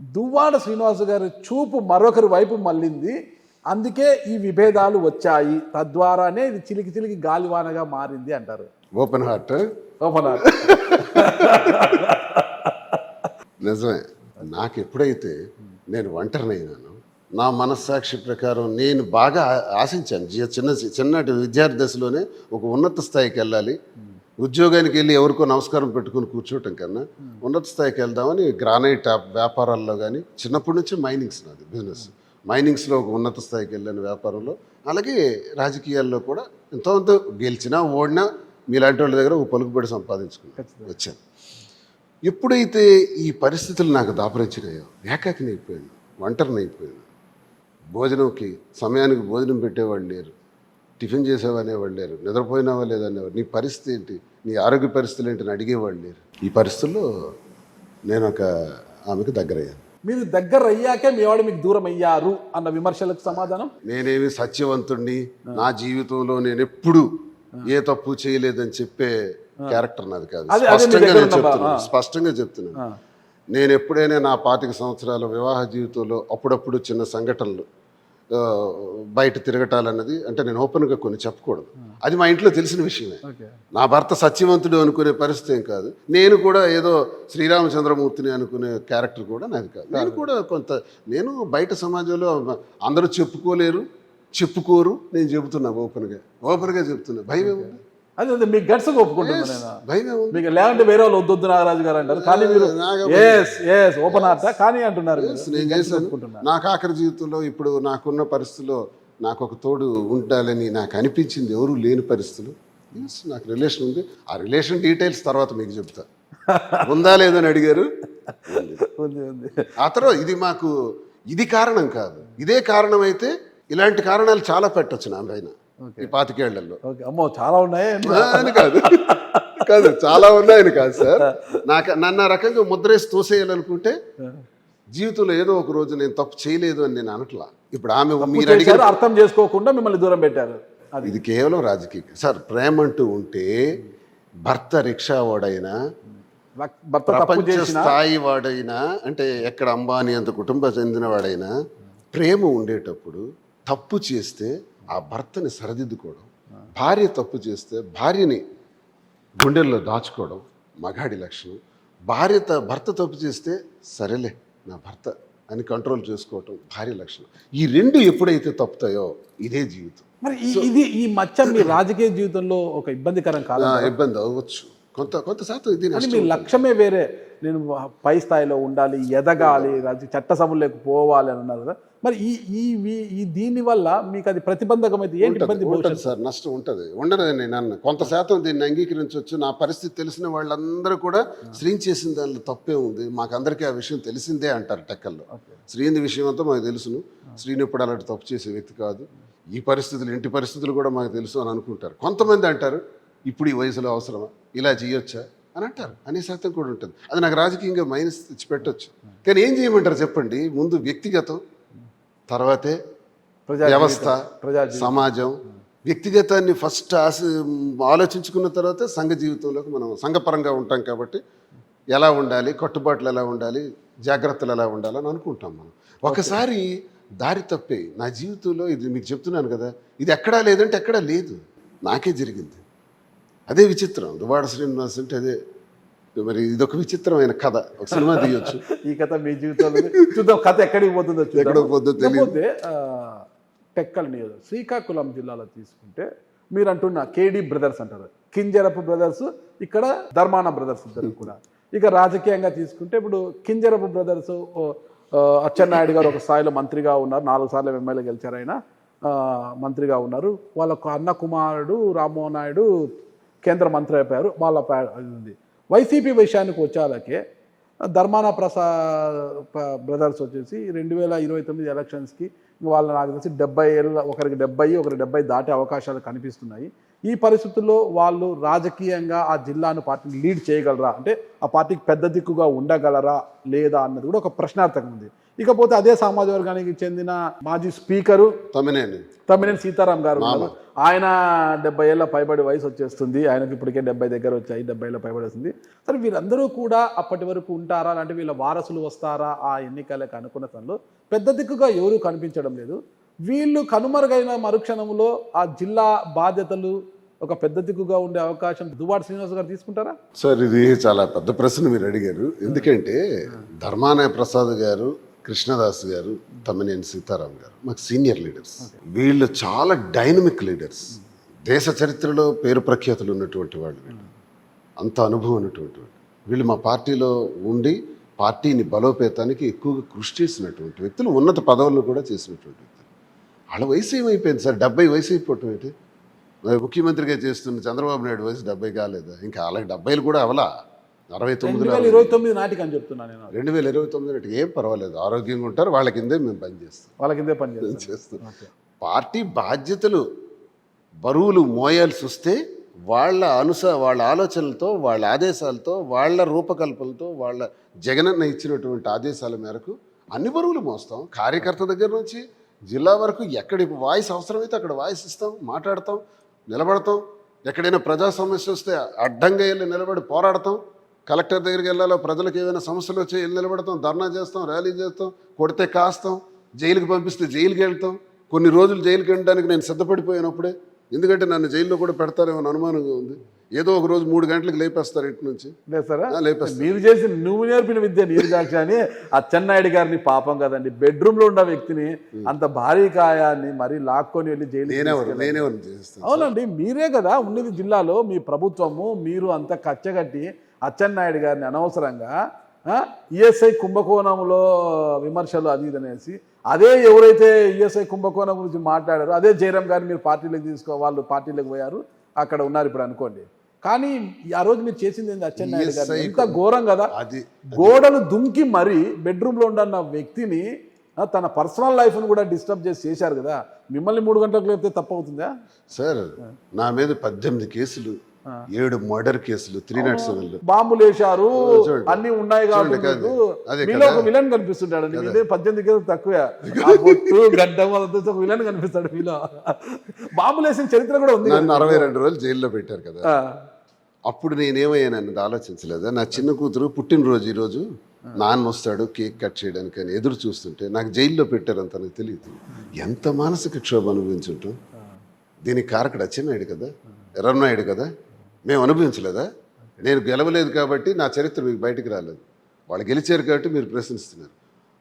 దువ్వాడ శ్రీనివాస్ గారి చూపు మరొకరి వైపు మళ్ళింది, అందుకే ఈ విభేదాలు వచ్చాయి, తద్వారానే ఇది చిలికి గాలివానగా మారింది అంటారు. ఓపెన్ హార్ట్ నిజమే. నాకు ఎప్పుడైతే నేను ఒంటరినైనాను, నా మనస్సాక్షి ప్రకారం నేను బాగా ఆశించాను. చిన్నటి విద్యార్థి దశలోనే ఒక ఉన్నత స్థాయికి వెళ్ళాలి, ఉద్యోగానికి వెళ్ళి ఎవరికో నమస్కారం పెట్టుకుని కూర్చోవటం కన్నా ఉన్నత స్థాయికి వెళ్దామని గ్రానైట్ వ్యాపారాల్లో కానీ, చిన్నప్పటి నుంచి మైనింగ్స్ నాది బిజినెస్, మైనింగ్స్లో ఒక ఉన్నత స్థాయికి వెళ్ళాను వ్యాపారంలో. అలాగే రాజకీయాల్లో కూడా ఎంతోంత గెలిచినా ఓడినా మీలాంటి వాళ్ళ దగ్గర ఒక పలుకుబడి సంపాదించుకుని వచ్చాను. ఎప్పుడైతే ఈ పరిస్థితులు నాకు దాపరించినాయో ఏకాకిని అయిపోయాను, ఒంటరిని అయిపోయాను. భోజనంకి సమయానికి భోజనం పెట్టేవాళ్ళు లేరు, టిఫిన్ చేసేవాళ్ళేవాళ్ళు లేరు, నిద్రపోయినావా లేదనేవారు, నీ పరిస్థితి ఏంటి, నీ ఆరోగ్య పరిస్థితులు ఏంటి అని అడిగేవాళ్ళు లేరు. ఈ పరిస్థితుల్లో నేను ఆమెకు దగ్గరయ్యాను. మీరు దగ్గర అయ్యాకే మీ వాడు మీకు దూరం అయ్యారు అన్న విమర్శలకు సమాధానం? నేనేమి సత్యవంతుణ్ణి, నా జీవితంలో నేను ఎప్పుడు ఏ తప్పు చేయలేదని చెప్పే క్యారెక్టర్ నాది కాదు. స్పష్టంగా చెప్తున్నాను. నేను ఎప్పుడైనా నా 25 సంవత్సరాల వివాహ జీవితంలో అప్పుడప్పుడు చిన్న సంఘటనలు బయట తిరగటాలన్నది, అంటే నేను ఓపెన్గా కొన్ని చెప్పకూడదు, అది మా ఇంట్లో తెలిసిన విషయమే. నా భర్త సత్యవంతుడు అనుకునే పరిస్థితి ఏం కాదు. నేను కూడా ఏదో శ్రీరామచంద్రమూర్తిని అనుకునే క్యారెక్టర్ కూడా నాది కాదు. నేను కూడా నేను బయట సమాజంలో అందరూ చెప్పుకోలేరు, చెప్పుకోరు, నేను చెబుతున్నా ఓపెన్గా చెప్తున్నా. భయం ఏముంది? అదే మీకు గట్స్గా ఒప్పుకుంటున్నాను నేను. భయం ఉంది. మీకు లేదంటే వేరే వాళ్ళు వద్దు నాగరాజు గారు అంటారు, కానీ మీరు ఓపెన్ హార్ట్ కానీ అంటున్నారు మీరు. నేను మీకు గట్స్గా చేశాను. ఒప్పుకుంటున్నారు. నాకు ఆఖరి జీవితంలో ఇప్పుడు నాకున్న పరిస్థితుల్లో నాకు ఒక తోడు ఉండాలని నాకు అనిపించింది, ఎవరు లేని పరిస్థితులు. Yes, నాకు రిలేషన్ ఉంది. ఆ రిలేషన్ డీటెయిల్స్ తర్వాత మీకు చెప్తా. ఉందా లేదని అడిగారు. ఉంది. ఆ తర్వాత ఇది కారణం కాదు. ఇదే కారణం అయితే ఇలాంటి కారణాలు చాలా పెట్టొచ్చు నా పైన ఈ 25 ఏళ్లలో. ఓకే, అమ్మో చాలా ఉన్నాయి అని కాదు చాలా ఉన్నాయని కాదు సార్. నన్ను ఆ రకంగా ముద్రేసి తోసేయాలనుకుంటే జీవితంలో ఏదో ఒక రోజు నేను తప్పు చేయలేదు అని నేను అనట్లా. ఇప్పుడు ఆమె మీరు అడిగారు, అర్థం చేసుకోకుండా మిమ్మల్ని దూరం పెట్టారు. ఇది కేవలం రాజకీయ సార్. ప్రేమ అంటూ ఉంటే భర్త రిక్షా వాడైనా, ప్రపంచ స్థాయి వాడైనా, అంటే ఎక్కడ అంబానీ అంత కుటుంబం చెందిన వాడైనా, ప్రేమ ఉండేటప్పుడు తప్పు చేస్తే ఆ భర్తని సరిదిద్దుకోవడం, భార్య తప్పు చేస్తే భార్యని గుండెల్లో దాచుకోవడం మగాడి లక్షణం. భర్త తప్పు చేస్తే సరేలే నా భర్త అని కంట్రోల్ చేసుకోవటం భార్య లక్షణం. ఈ రెండు ఎప్పుడైతే తప్పుతాయో ఇదే జీవితం. మరి ఈ మచ్చ మీ రాజకీయ జీవితంలో ఒక ఇబ్బందికరం కాదు? ఇబ్బంది అవ్వచ్చు కొంత శాతం. ఇది మీ లక్ష్యమే వేరే, నేను పై స్థాయిలో ఉండాలి, ఎదగాలి, చట్టసభల్లోకి పోవాలి అని అన్నారు కదా. మరి ఈ దీని వల్ల మీకు అది ప్రతిబంధకం అయితే ఏంటి ఇబ్బంది? ఉంటుంది సార్, నష్టం ఉంటుంది. ఉండదు. నేను కొంత శాతం దీన్ని అంగీకరించవచ్చు. నా పరిస్థితి తెలిసిన వాళ్ళందరూ కూడా శ్రీని చేసిన దానిలో తప్పే ఉంది, మాకందరికీ ఆ విషయం తెలిసిందే అంటారు టెక్కల్లో. శ్రీని విషయం అంతా మాకు తెలుసును, శ్రీని ఎప్పుడు అలాంటి తప్పు చేసే వ్యక్తి కాదు, ఈ పరిస్థితులు ఇంటి పరిస్థితులు కూడా మాకు తెలుసు అని అనుకుంటారు. కొంతమంది అంటారు ఇప్పుడు ఈ వయసులో అవసరమా, ఇలా చేయొచ్చా అని అంటారు. అనే శాతం కూడా ఉంటుంది. అది నాకు రాజకీయంగా మైనస్ తెచ్చి పెట్టవచ్చు. కానీ ఏం చేయమంటారు చెప్పండి? ముందు వ్యక్తిగతం, తర్వాతే వ్యవస్థ, సమాజం. వ్యక్తిగతాన్ని ఫస్ట్ ఆలోచించుకున్న తర్వాత సంఘ జీవితంలోకి మనం సంఘపరంగా ఉంటాం కాబట్టి ఎలా ఉండాలి, కట్టుబాట్లు ఎలా ఉండాలి, జాగ్రత్తలు ఎలా ఉండాలని అనుకుంటాం మనం. ఒకసారి దారి తప్పే నా జీవితంలో, ఇది మీకు చెప్తున్నాను కదా, ఇది ఎక్కడా లేదంటే ఎక్కడా లేదు, నాకే జరిగింది. అదే విచిత్రం. దువ్వాడ శ్రీనివాస్ అంటే అదే. మరి ఇదొక విచిత్రమైన కథ, ఒక సినిమా తీయొచ్చు. ఈ కథ మీ జీవితంలో చూద్దాం, కథ ఎక్కడికి పోతుందో తెలియకపోతే. టెక్కల్ నియోజకవర్గం శ్రీకాకుళం జిల్లాలో తీసుకుంటే మీరు అంటున్న కేడి బ్రదర్స్ అంటారు, కింజరపు బ్రదర్స్, ఇక్కడ ధర్మాన బ్రదర్స్ ఇద్దరు కూడా. ఇక రాజకీయంగా తీసుకుంటే ఇప్పుడు కింజరపు బ్రదర్స్, అచ్చెన్నాయుడు గారు ఒక స్థాయిలో మంత్రిగా ఉన్నారు, 4 సార్లు ఎమ్మెల్యే గెలిచారు, ఆయన మంత్రిగా ఉన్నారు. వాళ్ళ అన్న కుమారుడు రామ్మోహన్ నాయుడు కేంద్ర మంత్రి అయిపోయారు. వాళ్ళ ఉంది. వైసీపీ విషయానికి వచ్చేలాకే ధర్మాన బ్రదర్స్ వచ్చేసి 2029 ఎలక్షన్స్కి వాళ్ళ నాకు తెలిసి 70 ఏళ్ళ, ఒకరికి 70, ఒకరికి 70 దాటే అవకాశాలు కనిపిస్తున్నాయి. ఈ పరిస్థితుల్లో వాళ్ళు రాజకీయంగా ఆ జిల్లాను పార్టీని లీడ్ చేయగలరా, అంటే ఆ పార్టీకి పెద్ద దిక్కుగా ఉండగలరా లేదా అన్నది కూడా ఒక ప్రశ్నార్థకం ఉంది. ఇకపోతే అదే సమాజ వర్గానికి చెందిన మాజీ స్పీకరు తమ్మినేని సీతారాం గారు ఉన్నారు. ఆయన 70 ఏళ్ళ పైబడి వయసు వచ్చేస్తుంది, ఆయనకి ఇప్పటికే 70 దగ్గర వచ్చాయి, 70 ఏళ్ళ పైబడి వస్తుంది. సరే, వీళ్ళందరూ కూడా అప్పటి వరకు ఉంటారా, అంటే వీళ్ళ వారసులు వస్తారా ఆ ఎన్నికలకు అనుకున్న తనలో పెద్ద దిక్కుగా ఎవరు కనిపించడం లేదు. వీళ్ళు కనుమరుగైన మరుక్షణంలో ఆ జిల్లా బాధ్యతలు ఒక పెద్ద దిక్కుగా ఉండే అవకాశం దువ్వాడ శ్రీనివాస్ గారు తీసుకుంటారా? సార్, ఇది చాలా పెద్ద ప్రశ్న మీరు అడిగారు. ఎందుకంటే ధర్మాన ప్రసాద్ గారు, కృష్ణదాస్ గారు, తమ్మినేని సీతారాం గారు మాకు సీనియర్ లీడర్స్. వీళ్ళు చాలా డైనమిక్ లీడర్స్, దేశ చరిత్రలో పేరు ప్రఖ్యాతులు ఉన్నటువంటి వాళ్ళు. వీళ్ళు అంత అనుభవం ఉన్నటువంటి వాళ్ళు. వీళ్ళు మా పార్టీలో ఉండి పార్టీని బలోపేతానికి ఎక్కువగా కృషి చేసినటువంటి వ్యక్తులు, ఉన్నత పదవులను కూడా చేసినటువంటి వ్యక్తులు. వాళ్ళ వయసు ఏమైపోయింది సార్? 70 వయసు అయిపోవటం ఏంటి? ముఖ్యమంత్రిగా చేస్తున్న చంద్రబాబు నాయుడు వయసు 70 కాలేదా? ఇంకా అలాగే 70 కూడా అవలా, 2029 నాటికి అని చెప్తున్నాను నేను. 2029 నాటికి ఏం పర్వాలేదు, ఆరోగ్యంగా ఉంటారు. వాళ్ళ కిందే మేము పనిచేస్తాం, వాళ్ళ కిందే పనిచేస్తాం. పార్టీ బాధ్యతలు బరువులు మోయాల్సి వస్తే వాళ్ళ ఆలోచనలతో, వాళ్ళ ఆదేశాలతో, వాళ్ళ రూపకల్పనతో, వాళ్ళ జగనన్న ఇచ్చినటువంటి ఆదేశాల మేరకు అన్ని బరువులు మోస్తాం. కార్యకర్త దగ్గర నుంచి జిల్లా వరకు ఎక్కడి వాయిస్ అవసరమైతే అక్కడ వాయిస్ ఇస్తాం, మాట్లాడతాం, నిలబడతాం. ఎక్కడైనా ప్రజా సమస్య వస్తే అడ్డంగా వెళ్ళి నిలబడి పోరాడతాం. కలెక్టర్ దగ్గరికి వెళ్ళాలో, ప్రజలకు ఏమైనా సమస్యలు వచ్చి వెళ్ళి నిలబడతాం, ధర్నా చేస్తాం, ర్యాలీ చేస్తాం, కొడితే కాస్తాం, జైలుకి పంపిస్తే జైలుకి వెళ్తాం. కొన్ని రోజులు జైలుకి వెళ్ళడానికి నేను సిద్ధపడిపోయినప్పుడే, ఎందుకంటే నన్ను జైల్లో కూడా పెడతారేమో అనుమానంగా ఉంది. ఏదో ఒక రోజు 3 గంటలకు లేపేస్తారు ఇంటి నుంచి. లేస్తారా? లేపేస్తారు. మీరు చేసి నువ్వు నేర్పిన విద్య నీరుదాక్ష అని అచ్చెన్నాయుడు గారిని పాపం కదండి, బెడ్రూమ్ లో ఉన్న వ్యక్తిని అంత భారీ కాయాన్ని మరీ లాక్కొని వెళ్ళి జైలు. నేనే చేస్తాను. అవునండి, మీరే కదా ఉన్నది జిల్లాలో, మీ ప్రభుత్వము, మీరు అంత కచ్చగట్టి అచ్చెన్నాయుడు గారిని అనవసరంగా ఈఎస్ఐ కుంభకోణంలో విమర్శలు అది ఇది అనేసి, అదే ఎవరైతే ఈఎస్ఐ కుంభకోణం గురించి మాట్లాడారో అదే జయరాం గారిని మీరు పార్టీలోకి వాళ్ళు పార్టీలోకి పోయారు, అక్కడ ఉన్నారు ఇప్పుడు అనుకోండి. కానీ ఆ రోజు మీరు చేసింది ఏంది అచ్చెన్నాయుడు గారు? ఎంత ఘోరం కదా, గోడలు దుంకి మరీ బెడ్రూమ్లో ఉన్న వ్యక్తిని తన పర్సనల్ లైఫ్ను కూడా డిస్టర్బ్ చేశారు కదా. మిమ్మల్ని 3 గంటలకు లేపితే తప్పవుతుందా సార్? నా మీద 18 కేసులు, 7 మర్డర్ కేసులు, 307 బాంబులు వేశారు, అన్ని ఉన్నాయి కాబట్టి మీలో ఒక విలన్ కనిపిస్తుంటాడు. 18 కేసులు తక్కువ, గడ్డం ఒక విలన్ కనిపిస్తాడు మీలో. బాంబులు వేసిన చరిత్ర కూడా ఉంది. నన్ను 62 రోజులు జైల్లో పెట్టారు కదా. అప్పుడు నేనేమయ్యానన్నది ఆలోచించలేదా? నా చిన్న కూతురు పుట్టినరోజు ఈరోజు, నాన్న వస్తాడు కేక్ కట్ చేయడానికి అని ఎదురు చూస్తుంటే నాకు జైల్లో పెట్టారంత నాకు తెలియదు. ఎంత మానసిక క్షోభ అనుభవించుంటాం. దీనికి కారకుడు అచ్చెన్నాయుడు కదా, ఎర్రన్నాయుడు కదా. మేము అనుభవించలేదా? నేను గెలవలేదు కాబట్టి నా చరిత్ర మీకు బయటికి రాలేదు. వాళ్ళు గెలిచారు కాబట్టి మీరు ప్రశ్నిస్తున్నారు.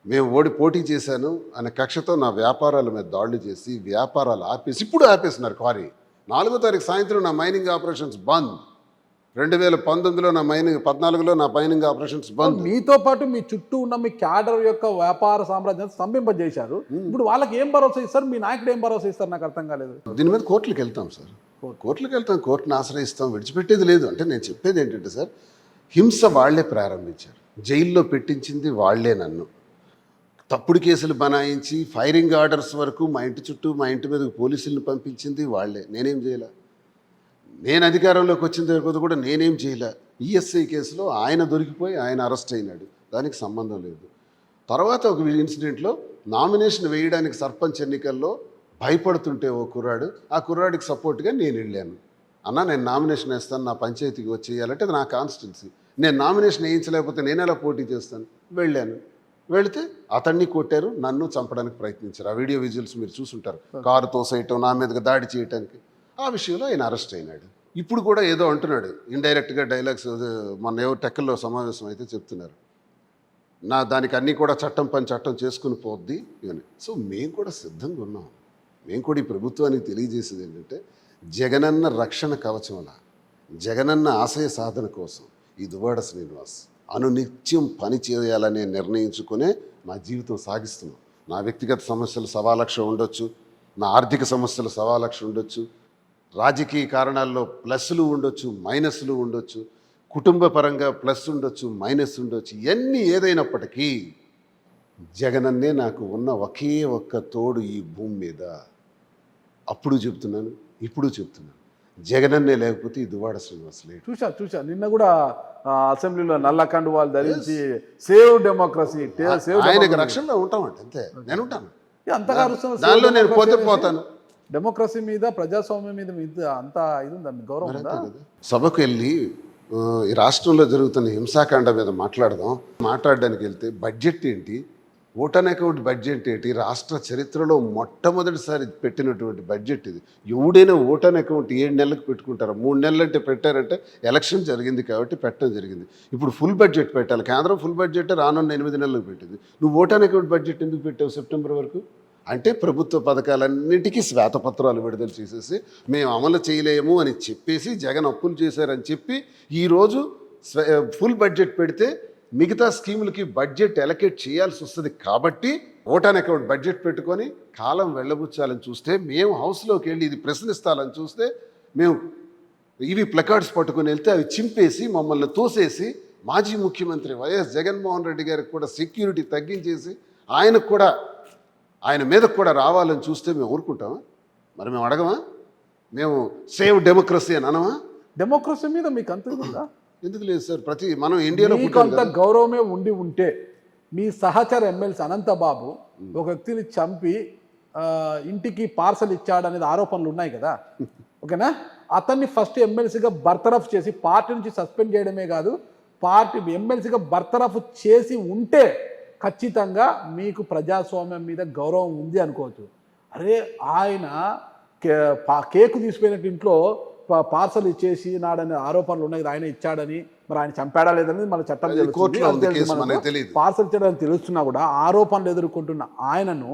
మేము పోటీ చేశాను అనే కక్షతో నా వ్యాపారాల మీద దాడులు చేసి వ్యాపారాలు ఆపేసి ఇప్పుడు ఆపేస్తున్నారు. క్వారీ 4వ తారీఖు సాయంత్రం నా మైనింగ్ ఆపరేషన్స్ బంద్. 2019లో నా మైనింగ్, 14లో నా మైనింగ్ ఆపరేషన్స్ బంద్. మీతో పాటు మీ చుట్టూ ఉన్న మీ క్యాడర్ యొక్క వ్యాపార సామ్రాజ్యాన్ని స్తంభింపజేశారు. ఇప్పుడు వాళ్ళకి ఏం భరోసా ఇస్తారు? మీ నాయకుడు ఏం భరోసా ఇస్తారు? నాకు అర్థం కాలేదు. దీని మీద కోర్టులకు వెళ్తాం సార్, కోర్టులకు వెళ్తాం, కోర్టును ఆశ్రయిస్తాం, విడిచిపెట్టేది లేదు. అంటే నేను చెప్పేది ఏంటంటే సార్, హింస వాళ్లే ప్రారంభించారు, జైల్లో పెట్టించింది వాళ్లే, నన్ను తప్పుడు కేసులు బనాయించి ఫైరింగ్ ఆర్డర్స్ వరకు మా ఇంటి చుట్టూ, మా ఇంటి మీదకు పోలీసులను పంపించింది వాళ్లే. నేనేం చేయలే. నేను అధికారంలోకి వచ్చిన తర్వాత కూడా నేనేం చేయలే. ఈఎస్ఐ కేసులో ఆయన దొరికిపోయి ఆయన అరెస్ట్ అయినాడు, దానికి సంబంధం లేదు. తర్వాత ఒక ఇన్సిడెంట్లో నామినేషన్ వేయడానికి సర్పంచ్ ఎన్నికల్లో భయపడుతుంటే ఓ కుర్రాడు, ఆ కుర్రాడికి సపోర్ట్గా నేను వెళ్ళాను. అన్న నేను నామినేషన్ వేస్తాను, నా పంచాయతీకి వచ్చి వేయాలంటే అది నా కాన్స్టిట్యున్సీ, నేను నామినేషన్ వేయించలేకపోతే నేను ఎలా పోటీ చేస్తాను? వెళ్ళాను. వెళితే అతన్ని కొట్టారు, నన్ను చంపడానికి ప్రయత్నించారు. ఆ వీడియో విజువల్స్ మీరు చూసుంటారు. కారు తోసేయటం, నా మీదకి దాడి చేయడానికి. ఆ విషయంలో ఆయన అరెస్ట్ అయినాడు. ఇప్పుడు కూడా ఏదో అంటున్నాడు ఇండైరెక్ట్గా డైలాగ్స్. మొన్న ఎవరు టెక్కల్లో సమావేశం అయితే చెప్తున్నారు, దానికి అన్నీ కూడా చట్టం పని చట్టం చేసుకుని పోద్ది అని. సో మేము కూడా సిద్ధంగా ఉన్నాం. మేము కూడా ఈ ప్రభుత్వానికి తెలియజేసేది ఏంటంటే, జగనన్న రక్షణ కవచంలా, జగనన్న ఆశయ సాధన కోసం ఈ దువ్వాడ శ్రీనివాస్ అనునిత్యం పని చేయాలనే నిర్ణయించుకునే నా జీవితం సాగిస్తున్నాం. నా వ్యక్తిగత సమస్యలు 1,00,000 ఉండొచ్చు, నా ఆర్థిక సమస్యలు 1,00,000 ఉండొచ్చు, రాజకీయ కారణాల్లో ప్లస్లు ఉండొచ్చు, మైనస్లు ఉండొచ్చు, కుటుంబ పరంగా ప్లస్ ఉండొచ్చు, మైనస్ ఉండొచ్చు. ఇవన్నీ ఏదైనప్పటికీ జగనన్నే నాకు ఉన్న ఒకే ఒక్క తోడు ఈ భూమి మీద. అప్పుడు చెప్తున్నాను, ఇప్పుడు చెప్తున్నాను, జగనన్నే లేకపోతే ఈ దువ్వాడ శ్రీనివాస్ లేడు. చూసా నిన్న కూడా అసెంబ్లీలో నల్ల కండువాలు ధరించి సేవ్ డెమోక్రసీ, ఆయనకి రక్షణలో ఉంటామంటే అంతే. నేను ఉంటాను, అంతగా దానిలో నేను పోతాను. డెమోక్రసీ మీద, ప్రజాస్వామ్యం మీద అంత ఇది ఉందండి, గౌరవం ఉందా? సభకు వెళ్ళి ఈ రాష్ట్రంలో జరుగుతున్న హింసాకాండ మీద మాట్లాడడానికి వెళ్తే బడ్జెట్ ఏంటి, ఓటాన్ అకౌంట్ బడ్జెట్ ఏంటి, రాష్ట్ర చరిత్రలో మొట్టమొదటిసారి పెట్టినటువంటి బడ్జెట్ ఇది. ఎవడైనా ఓటాన్ అకౌంట్ 7 నెలలకు పెట్టుకుంటారు, 3 నెలలు అంటే పెట్టారంటే ఎలక్షన్ జరిగింది కాబట్టి పెట్టడం జరిగింది. ఇప్పుడు ఫుల్ బడ్జెట్ పెట్టాలి. కేంద్రం ఫుల్ బడ్జెట్ రానున్న 8 నెలలకు పెట్టింది. నువ్వు ఓటాన్ అకౌంట్ బడ్జెట్ ఎందుకు పెట్టావు సెప్టెంబర్ వరకు? అంటే ప్రభుత్వ పథకాలన్నిటికీ శ్వేతపత్రాలు విడుదల చేసేసి మేము అమలు చేయలేము అని చెప్పేసి, జగన్ అప్పులు చేశారని చెప్పి ఈరోజు ఫుల్ బడ్జెట్ పెడితే మిగతా స్కీములకి బడ్జెట్ ఎలకేట్ చేయాల్సి వస్తుంది. కాబట్టి ఓటాన్ అకౌంట్ బడ్జెట్ పెట్టుకొని కాలం వెళ్ళబుచ్చాలని చూస్తే, మేము హౌస్లోకి వెళ్ళి ఇది ప్రశ్నిస్తాలని చూస్తే, మేము ఇవి ప్లకార్డ్స్ పట్టుకొని వెళ్తే అవి చింపేసి మమ్మల్ని తోసేసి, మాజీ ముఖ్యమంత్రి వైఎస్ జగన్మోహన్ రెడ్డి గారికి కూడా సెక్యూరిటీ తగ్గించేసి ఆయన మీదకు కూడా రావాలని చూస్తే మేము ఊరుకుంటామా? మరి మేము అడగమా? మేము సేవ్ డెమోక్రసీ అని అనమా? డెమోక్రసీ మీద మీకు అంత ఉందా? ఎందుకు లేదు సార్? మనం ఇండియాలో అంత గౌరవమే ఉంటే మీ సహచర ఎమ్మెల్సీ అనంతబాబు ఒక వ్యక్తిని చంపి ఇంటికి పార్సల్ ఇచ్చాడనేది ఆరోపణలు ఉన్నాయి కదా, ఓకేనా? అతన్ని ఫస్ట్ ఎమ్మెల్సీగా బర్తరఫ్ చేసి పార్టీ నుంచి సస్పెండ్ చేయడమే కాదు, పార్టీ ఎమ్మెల్సీగా బర్తరఫ్ చేసి ఉంటే ఖచ్చితంగా మీకు ప్రజాస్వామ్యం మీద గౌరవం ఉంది అనుకోవచ్చు. అరే ఆయన కేకు తీసిపోయినట్టు ఇంట్లో పార్సల్ ఇచ్చేసి నాడని ఆరోపణలు ఉన్నాయి, ఆయన ఇచ్చాడని, మరి ఆయన చంపాడా లేదని మన చట్టం అది కోర్టులో ఉంది కేసు, మనకు తెలియదు. పార్సల్ ఇచ్చాడని తెలుస్తున్నా కూడా ఆరోపణలు ఎదుర్కొంటున్న ఆయనను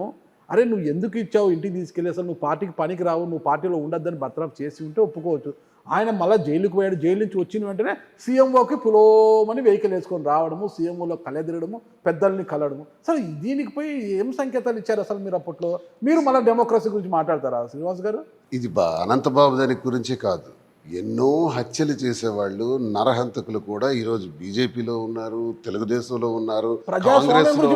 అరే నువ్వు ఎందుకు ఇచ్చావు, ఇంటికి తీసుకెళ్ళి అసలు నువ్వు పార్టీకి పనికి రావు, నువ్వు పార్టీలో ఉండొద్దని బర్తరఫ్ చేసి ఉంటే ఒప్పుకోవచ్చు. ఆయన మళ్ళీ జైలుకు పోయాడు, జైలు నుంచి వచ్చిన వెంటనే సీఎంఓకి పులోమని వెహికల్ వేసుకొని రావడము, సీఎంఓలో కలెదిరడము, పెద్దల్ని కలవడము. అసలు దీనికి పోయి ఏం సంకేతాలు ఇచ్చారు అసలు మీరు అప్పట్లో? మీరు మళ్ళీ డెమోక్రసీ గురించి మాట్లాడతారా శ్రీనివాస్ గారు? ఇది అనంతబాబు దాని గురించి కాదు, ఎన్నో హత్యలు చేసేవాళ్ళు నరహంతకులు కూడా ఈరోజు బీజేపీలో ఉన్నారు, తెలుగుదేశంలో ఉన్నారు, కాంగ్రెస్లో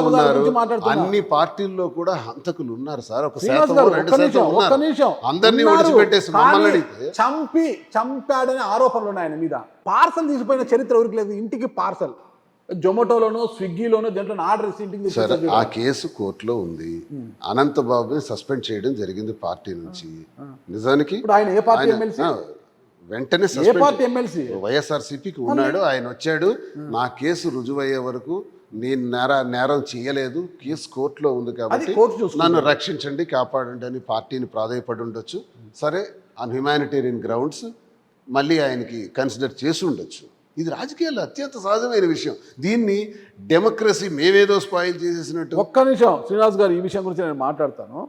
ఉన్నారు, అన్ని పార్టీల్లో కూడా హంతకులు ఉన్నారు సార్. ఒక శాతం 2% ఉన్నారు. అందరినీ విడిచిపెట్టేసి మమ్మల్ని అడిగితే చంపాడనే ఆరోపణలు ఉన్నాయి ఆయన మీద. పార్సల్ తీసిపోయిన చరిత్ర ఎవరికి లేదు. ఇంటికి పార్సల్ జొమాటోలోనో స్విగ్గీలోనో దీంట్లో ఆర్డర్ ఇచ్చి ఇంటికి సరే, ఆ కేసు కోర్టులో ఉంది. అనంతబాబుని సస్పెండ్ చేయడం జరిగింది పార్టీ నుంచి. నిజానికి ఆయన ఏ పార్టీ ఎమ్మెల్సీ? వెంటనే వైఎస్ఆర్సీపీకి ఉన్నాడు. ఆయన వచ్చాడు, నా కేసు రుజువయ్యే వరకు నేను నేరం చేయలేదు, కేసు కోర్టులో ఉంది కాబట్టి నన్ను రక్షించండి, కాపాడండి అని పార్టీని ప్రాధాయపడి ఉండొచ్చు. సరే, ఆన్ హ్యుమానిటేరియన్ గ్రౌండ్స్ మళ్ళీ ఆయనకి కన్సిడర్ చేసి ఉండొచ్చు. ఇది రాజకీయాల్లో అత్యంత సహజమైన విషయం. దీన్ని డెమోక్రసీ మేమేదో స్పాయిల్ చేసేసినట్టు. ఒక్క నిమిషం శ్రీనివాస్ గారు, ఈ విషయం గురించి నేను మాట్లాడతాను.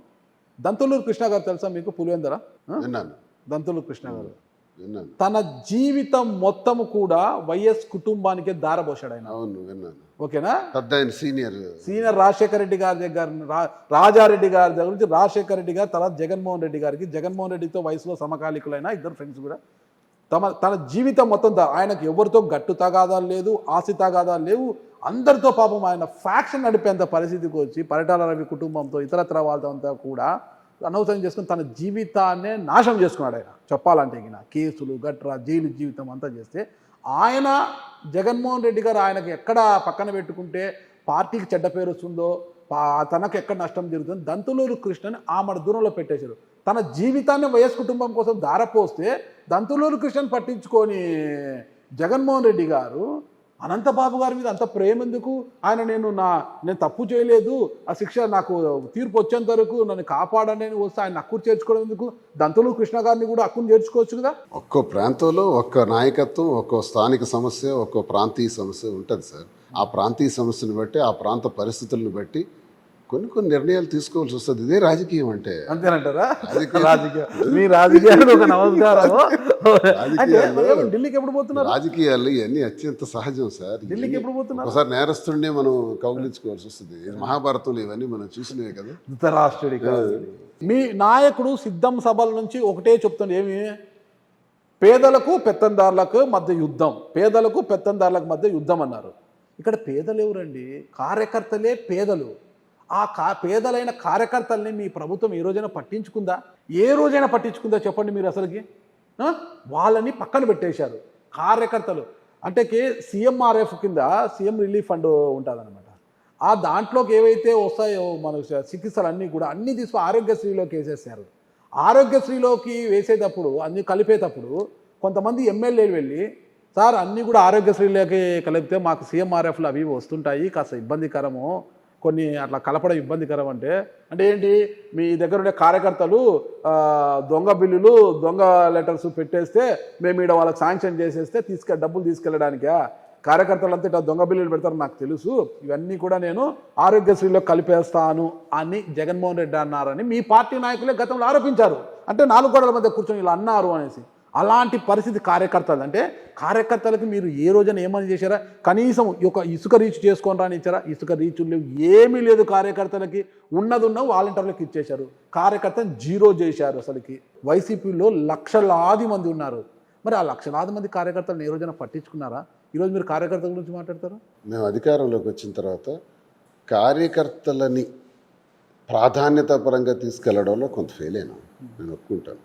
దంతులూరు కృష్ణ గారు తెలుసా మీకు? పులివెందర విన్నాను. దంతులూరు కృష్ణ గారు విన్నాను. తన జీవితం మొత్తం కూడా వైఎస్ కుటుంబానికే దారబోసాడు ఆయన. అవును, విన్నాను. ఓకేనా? పెద్ద ఆయన సీనియర్ రాజశేఖర రెడ్డి గారి దగ్గర, రాజారెడ్డి గారి దగ్గర నుంచి రాజశేఖర రెడ్డి గారు, తర్వాత జగన్మోహన్ రెడ్డి గారికి, జగన్మోహన్ రెడ్డితో వయసులో సమకాలికులైన ఇద్దరు ఫ్రెండ్స్ కూడా తన జీవితం మొత్తం ఆయనకు ఎవరితో గట్టు తగాదాలు లేదు, ఆస్తి తగాదాలు లేవు. అందరితో పాపం ఆయన ఫ్యాక్షన్ నడిపేంత పరిస్థితికి వచ్చి పరిటాల రవి కుటుంబంతో ఇతరత్ర వాళ్ళతో కూడా అనవసరం చేసుకుని తన జీవితాన్నే నాశనం చేసుకున్నాడు ఆయన. చెప్పాలంటే ఇక కేసులు గట్రా జైలు జీవితం అంతా చేస్తే ఆయన జగన్మోహన్ రెడ్డి గారు ఆయనకు ఎక్కడ పక్కన పెట్టుకుంటే పార్టీకి చెడ్డ పేరు వస్తుందో, తనకు ఎక్కడ నష్టం జరుగుతుంది, దంతులూరు కృష్ణని ఆమె దూరంలో పెట్టేశారు. తన జీవితాన్ని వైఎస్ కుటుంబం కోసం దారపోస్తే దంతులూరు కృష్ణని పట్టించుకొని జగన్మోహన్ రెడ్డి గారు అనంతబాబు గారి మీద అంత ప్రేమ ఎందుకు? ఆయన నేను తప్పు చేయలేదు, ఆ శిక్ష నాకు తీర్పు వచ్చేంత వరకు నన్ను కాపాడండి అని వస్తే ఆయన హక్కును చేర్చుకోవడం ఎందుకు? దంతులూరు కృష్ణ గారిని కూడా హక్కును చేర్చుకోవచ్చు కదా. ఒక్కో ప్రాంతంలో ఒక్క నాయకత్వం, ఒక్కో స్థానిక సమస్య, ఒక్కో ప్రాంతీయ సమస్య ఉంటుంది సార్. ఆ ప్రాంతీయ సమస్యను బట్టి, ఆ ప్రాంత పరిస్థితులను బట్టి కొన్ని నిర్ణయాలు తీసుకోవాల్సి వస్తుంది. ఇదే రాజకీయం అంటే. అంతేనంటారా? మీ రాజకీయాలు ఒక నమస్కారం. ఢిల్లీకి ఎప్పుడు పోతున్నారు? రాజకీయాలు ఇవన్నీ అత్యంత సహజం సార్. ఢిల్లీకి ఎప్పుడు పోతున్నారు? ఒకసారి నేరస్తుడినే మనం కౌగిలించుకోవాల్సి వస్తుంది. మహాభారతంలో ఇవన్నీ మనం చూసినవే కదా. ధృతరాష్ట్రుడి కాదు. మీ నాయకుడు సిద్ధం సభల నుంచి ఒకటే చెప్తుండే, ఏమి? పేదలకు పెత్తందారులకు మధ్య యుద్ధం, పేదలకు పెత్తందారులకు మధ్య యుద్ధం అన్నారు. ఇక్కడ పేదలు ఎవరండి? కార్యకర్తలే పేదలు. పేదలైన కార్యకర్తల్ని మీ ప్రభుత్వం ఏ రోజైనా పట్టించుకుందా? ఏ రోజైనా పట్టించుకుందా చెప్పండి మీరు అసలుకి? వాళ్ళని పక్కన పెట్టేశారు. కార్యకర్తలు అంటే సీఎంఆర్ఎఫ్ కింద సీఎం రిలీఫ్ ఫండ్ ఉంటుందన్నమాట. ఆ దాంట్లోకి ఏవైతే వస్తాయో మన చికిత్సలు అన్నీ కూడా అన్నీ తీసుకుని ఆరోగ్యశ్రీలోకి వేసేసారు. ఆరోగ్యశ్రీలోకి వేసేటప్పుడు అన్నీ కలిపేటప్పుడు కొంతమంది ఎమ్మెల్యేలు వెళ్ళి, సార్ అన్నీ కూడా ఆరోగ్యశ్రీలోకి కలిపితే మాకు సీఎంఆర్ఎఫ్లు అవి వస్తుంటాయి, కాస్త ఇబ్బందికరము, కొన్ని అట్లా కలపడం ఇబ్బందికరం. అంటే ఏంటి? మీ దగ్గర ఉండే కార్యకర్తలు దొంగ బిల్లులు, దొంగ లెటర్స్ పెట్టేస్తే మేము ఇక్కడ వాళ్ళకి శాంక్షన్ చేసేస్తే డబ్బులు తీసుకెళ్ళడానికా? కార్యకర్తలంతా ఇట్లా దొంగ బిల్లులు పెడతారు నాకు తెలుసు, ఇవన్నీ కూడా నేను ఆరోగ్యశ్రీలో కలిపేస్తాను అని జగన్మోహన్ రెడ్డి అన్నారని మీ పార్టీ నాయకులే గతంలో ఆరోపించారు. అంటే 4 గోడల మధ్య కూర్చొని ఇలా అన్నారు అనేసి. అలాంటి పరిస్థితి కార్యకర్తలు. అంటే కార్యకర్తలకు మీరు ఏ రోజున ఏమని చేశారా? కనీసం ఒక ఇసుక రీచ్ చేసుకొని రాని ఇచ్చారా? ఇసుక రీచులు లేవు, ఏమీ లేదు కార్యకర్తలకి. ఉన్నది వాలంటీర్లకు ఇచ్చేశారు. కార్యకర్తను జీరో చేశారు. అసలుకి వైసీపీలో లక్షలాది మంది ఉన్నారు. మరి ఆ లక్షలాది మంది కార్యకర్తలను ఏ రోజైనా పట్టించుకున్నారా? ఈరోజు మీరు కార్యకర్తల గురించి మాట్లాడతారు. మేము అధికారంలోకి వచ్చిన తర్వాత కార్యకర్తలని ప్రాధాన్యత పరంగా తీసుకెళ్లడంలో కొంత ఫెయిల్ అయినా నేను ఒప్పుకుంటాను.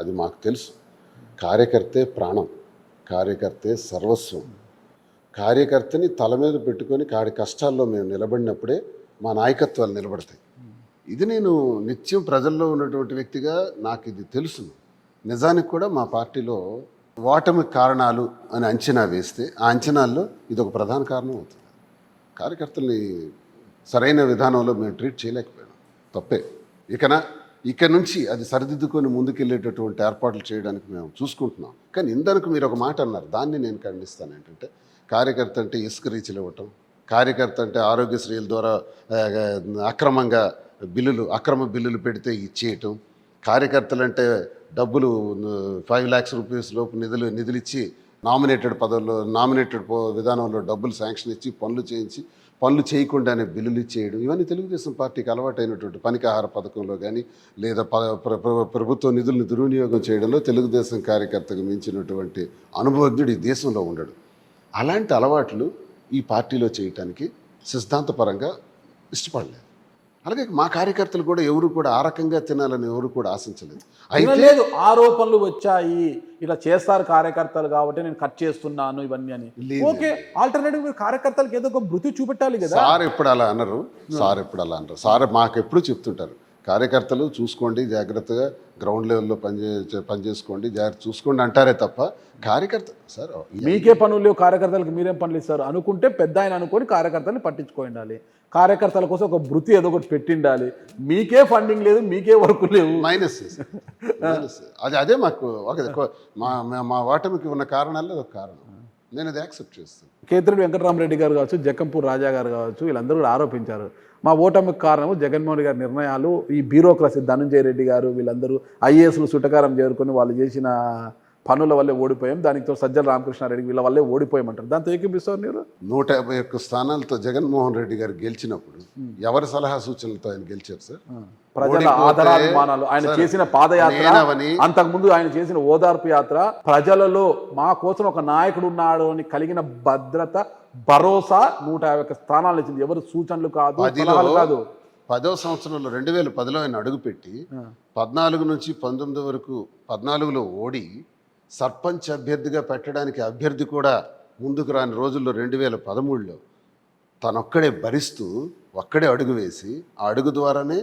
అది మాకు తెలుసు. కార్యకర్తే ప్రాణం, కార్యకర్తే సర్వస్వం. కార్యకర్తని తల మీద పెట్టుకొని కాడి కష్టాల్లో మేము నిలబడినప్పుడే మా నాయకత్వాలు నిలబడతాయి. ఇది నేను నిత్యం ప్రజల్లో ఉన్నటువంటి వ్యక్తిగా నాకు ఇది తెలుసు. నిజానికి కూడా మా పార్టీలో ఓటమి కారణాలు అని అంచనా వేస్తే ఆ అంచనాల్లో ఇది ఒక ప్రధాన కారణం అవుతుంది. కార్యకర్తల్ని సరైన విధానంలో మేము ట్రీట్ చేయలేకపోయాం. తప్పే. ఇకనా ఇక్కడ నుంచి అది సరిదిద్దుకొని ముందుకెళ్ళేటటువంటి ఏర్పాట్లు చేయడానికి మేము చూసుకుంటున్నాం. కానీ ఇందరకు మీరు ఒక మాట అన్నారు, దాన్ని నేను ఖండిస్తాను. ఏంటంటే కార్యకర్త అంటే ఇసుక రీచ్లు ఇవ్వటం, కార్యకర్త అంటే ఆరోగ్యశ్రీల ద్వారా అక్రమంగా అక్రమ బిల్లులు పెడితే ఇచ్చేయటం, కార్యకర్తలు అంటే డబ్బులు 5 lakhs రూపీస్ లోపు నిధులు ఇచ్చి నామినేటెడ్ విధానంలో డబ్బులు శాంక్షన్ ఇచ్చి పనులు చేయకుండానే బిల్లులు ఇచ్చేయడం, ఇవన్నీ తెలుగుదేశం పార్టీకి అలవాటైనటువంటి పనికి ఆహార పథకంలో కానీ లేదా ప్రభుత్వ నిధులను దుర్వినియోగం చేయడంలో తెలుగుదేశం కార్యకర్తకు మించినటువంటి అనుభవజ్ఞుడు ఈ దేశంలో ఉండడు. అలాంటి అలవాట్లు ఈ పార్టీలో చేయటానికి సిద్ధాంతపరంగా ఇష్టపడలేదు. అలాగే మా కార్యకర్తలు కూడా ఎవరు కూడా ఆ రకంగా తినాలని ఎవరు కూడా ఆశించలేదు. అయితే లేదు, ఆరోపణలు వచ్చాయి, ఇలా చేస్తారు కార్యకర్తలు కాబట్టి నేను కట్ చేస్తున్నాను ఇవన్నీ అని. ఓకే, ఆల్టర్నేటివ్ మీరు కార్యకర్తలకు ఏదో ఒక మృతి చూపెట్టాలి కదా. సార్ ఎప్పుడు అలా అనరు. సార్ మాకెప్పుడు చెప్తుంటారు, కార్యకర్తలు చూసుకోండి జాగ్రత్తగా, గ్రౌండ్ లెవెల్లో పనిచేసుకోండి, జాగ్రత్త చూసుకోండి అంటారే తప్ప కార్యకర్త సార్ మీకే పనులు లేవు, కార్యకర్తలకు మీరేం పనులు ఇస్తారు అనుకుంటే పెద్ద ఆయన అనుకొని కార్యకర్తల్ని పట్టించుకోండి. కార్యకర్తల కోసం ఒక వృత్తి ఏదో ఒకటి పెట్టిండాలి. మీకే ఫండింగ్ లేదు, మీకే వర్క్ లేవు, మైనస్. అదే మాకు మా ఓటమికి ఉన్న కారణాల్లో ఒక కారణం. నేను అది యాక్సెప్ట్ చేస్తాను. కేతిరెడ్డి వెంకటరామరెడ్డి గారు కావచ్చు, జక్కంపూర్ రాజా గారు కావచ్చు, వీళ్ళందరూ కూడా ఆరోపించారు మా ఓటమికి కారణము జగన్మోహన్ రెడ్డి గారి నిర్ణయాలు, ఈ బ్యూరోక్రసీ, ధనంజయ రెడ్డి గారు వీళ్ళందరూ ఐఏఎస్లు సుటకారం చేరుకొని వాళ్ళు చేసిన పనుల వల్లే ఓడిపోయాం, దానితో సజ్జల రామకృష్ణారెడ్డి వీళ్ళ వల్లే ఓడిపోయామంటారు. దాంతో ఏకీపిస్తారు మీరు? 151 స్థానాలతో జగన్మోహన్ రెడ్డి గారు గెలిచినప్పుడు ఎవరి సలహా సూచనలతో ఆయన గెలిచారు సార్? ప్రజల ఆదరాభిమానాలు, ఆయన చేసిన పాదయాత్ర, అంతకుముందు ఆయన చేసిన ఓదార్పు యాత్ర, ప్రజలలో మా కోసం ఒక నాయకుడు ఉన్నాడు అని కలిగిన భద్రత, భరోసా 151 స్థానాలు ఇచ్చింది. ఎవరు సూచనలు కాదు, సలహాలు కాదు. 10వ సంవత్సరంలో 2010లో ఆయన అడుగుపెట్టి 14 నుంచి 19 వరకు 14లో ఓడి సర్పంచ్ అభ్యర్థిగా పెట్టడానికి అభ్యర్థి కూడా ముందుకు రాని రోజుల్లో 2013లో తనొక్కడే భరిస్తూ ఒక్కడే అడుగు వేసి ఆ అడుగు ద్వారానే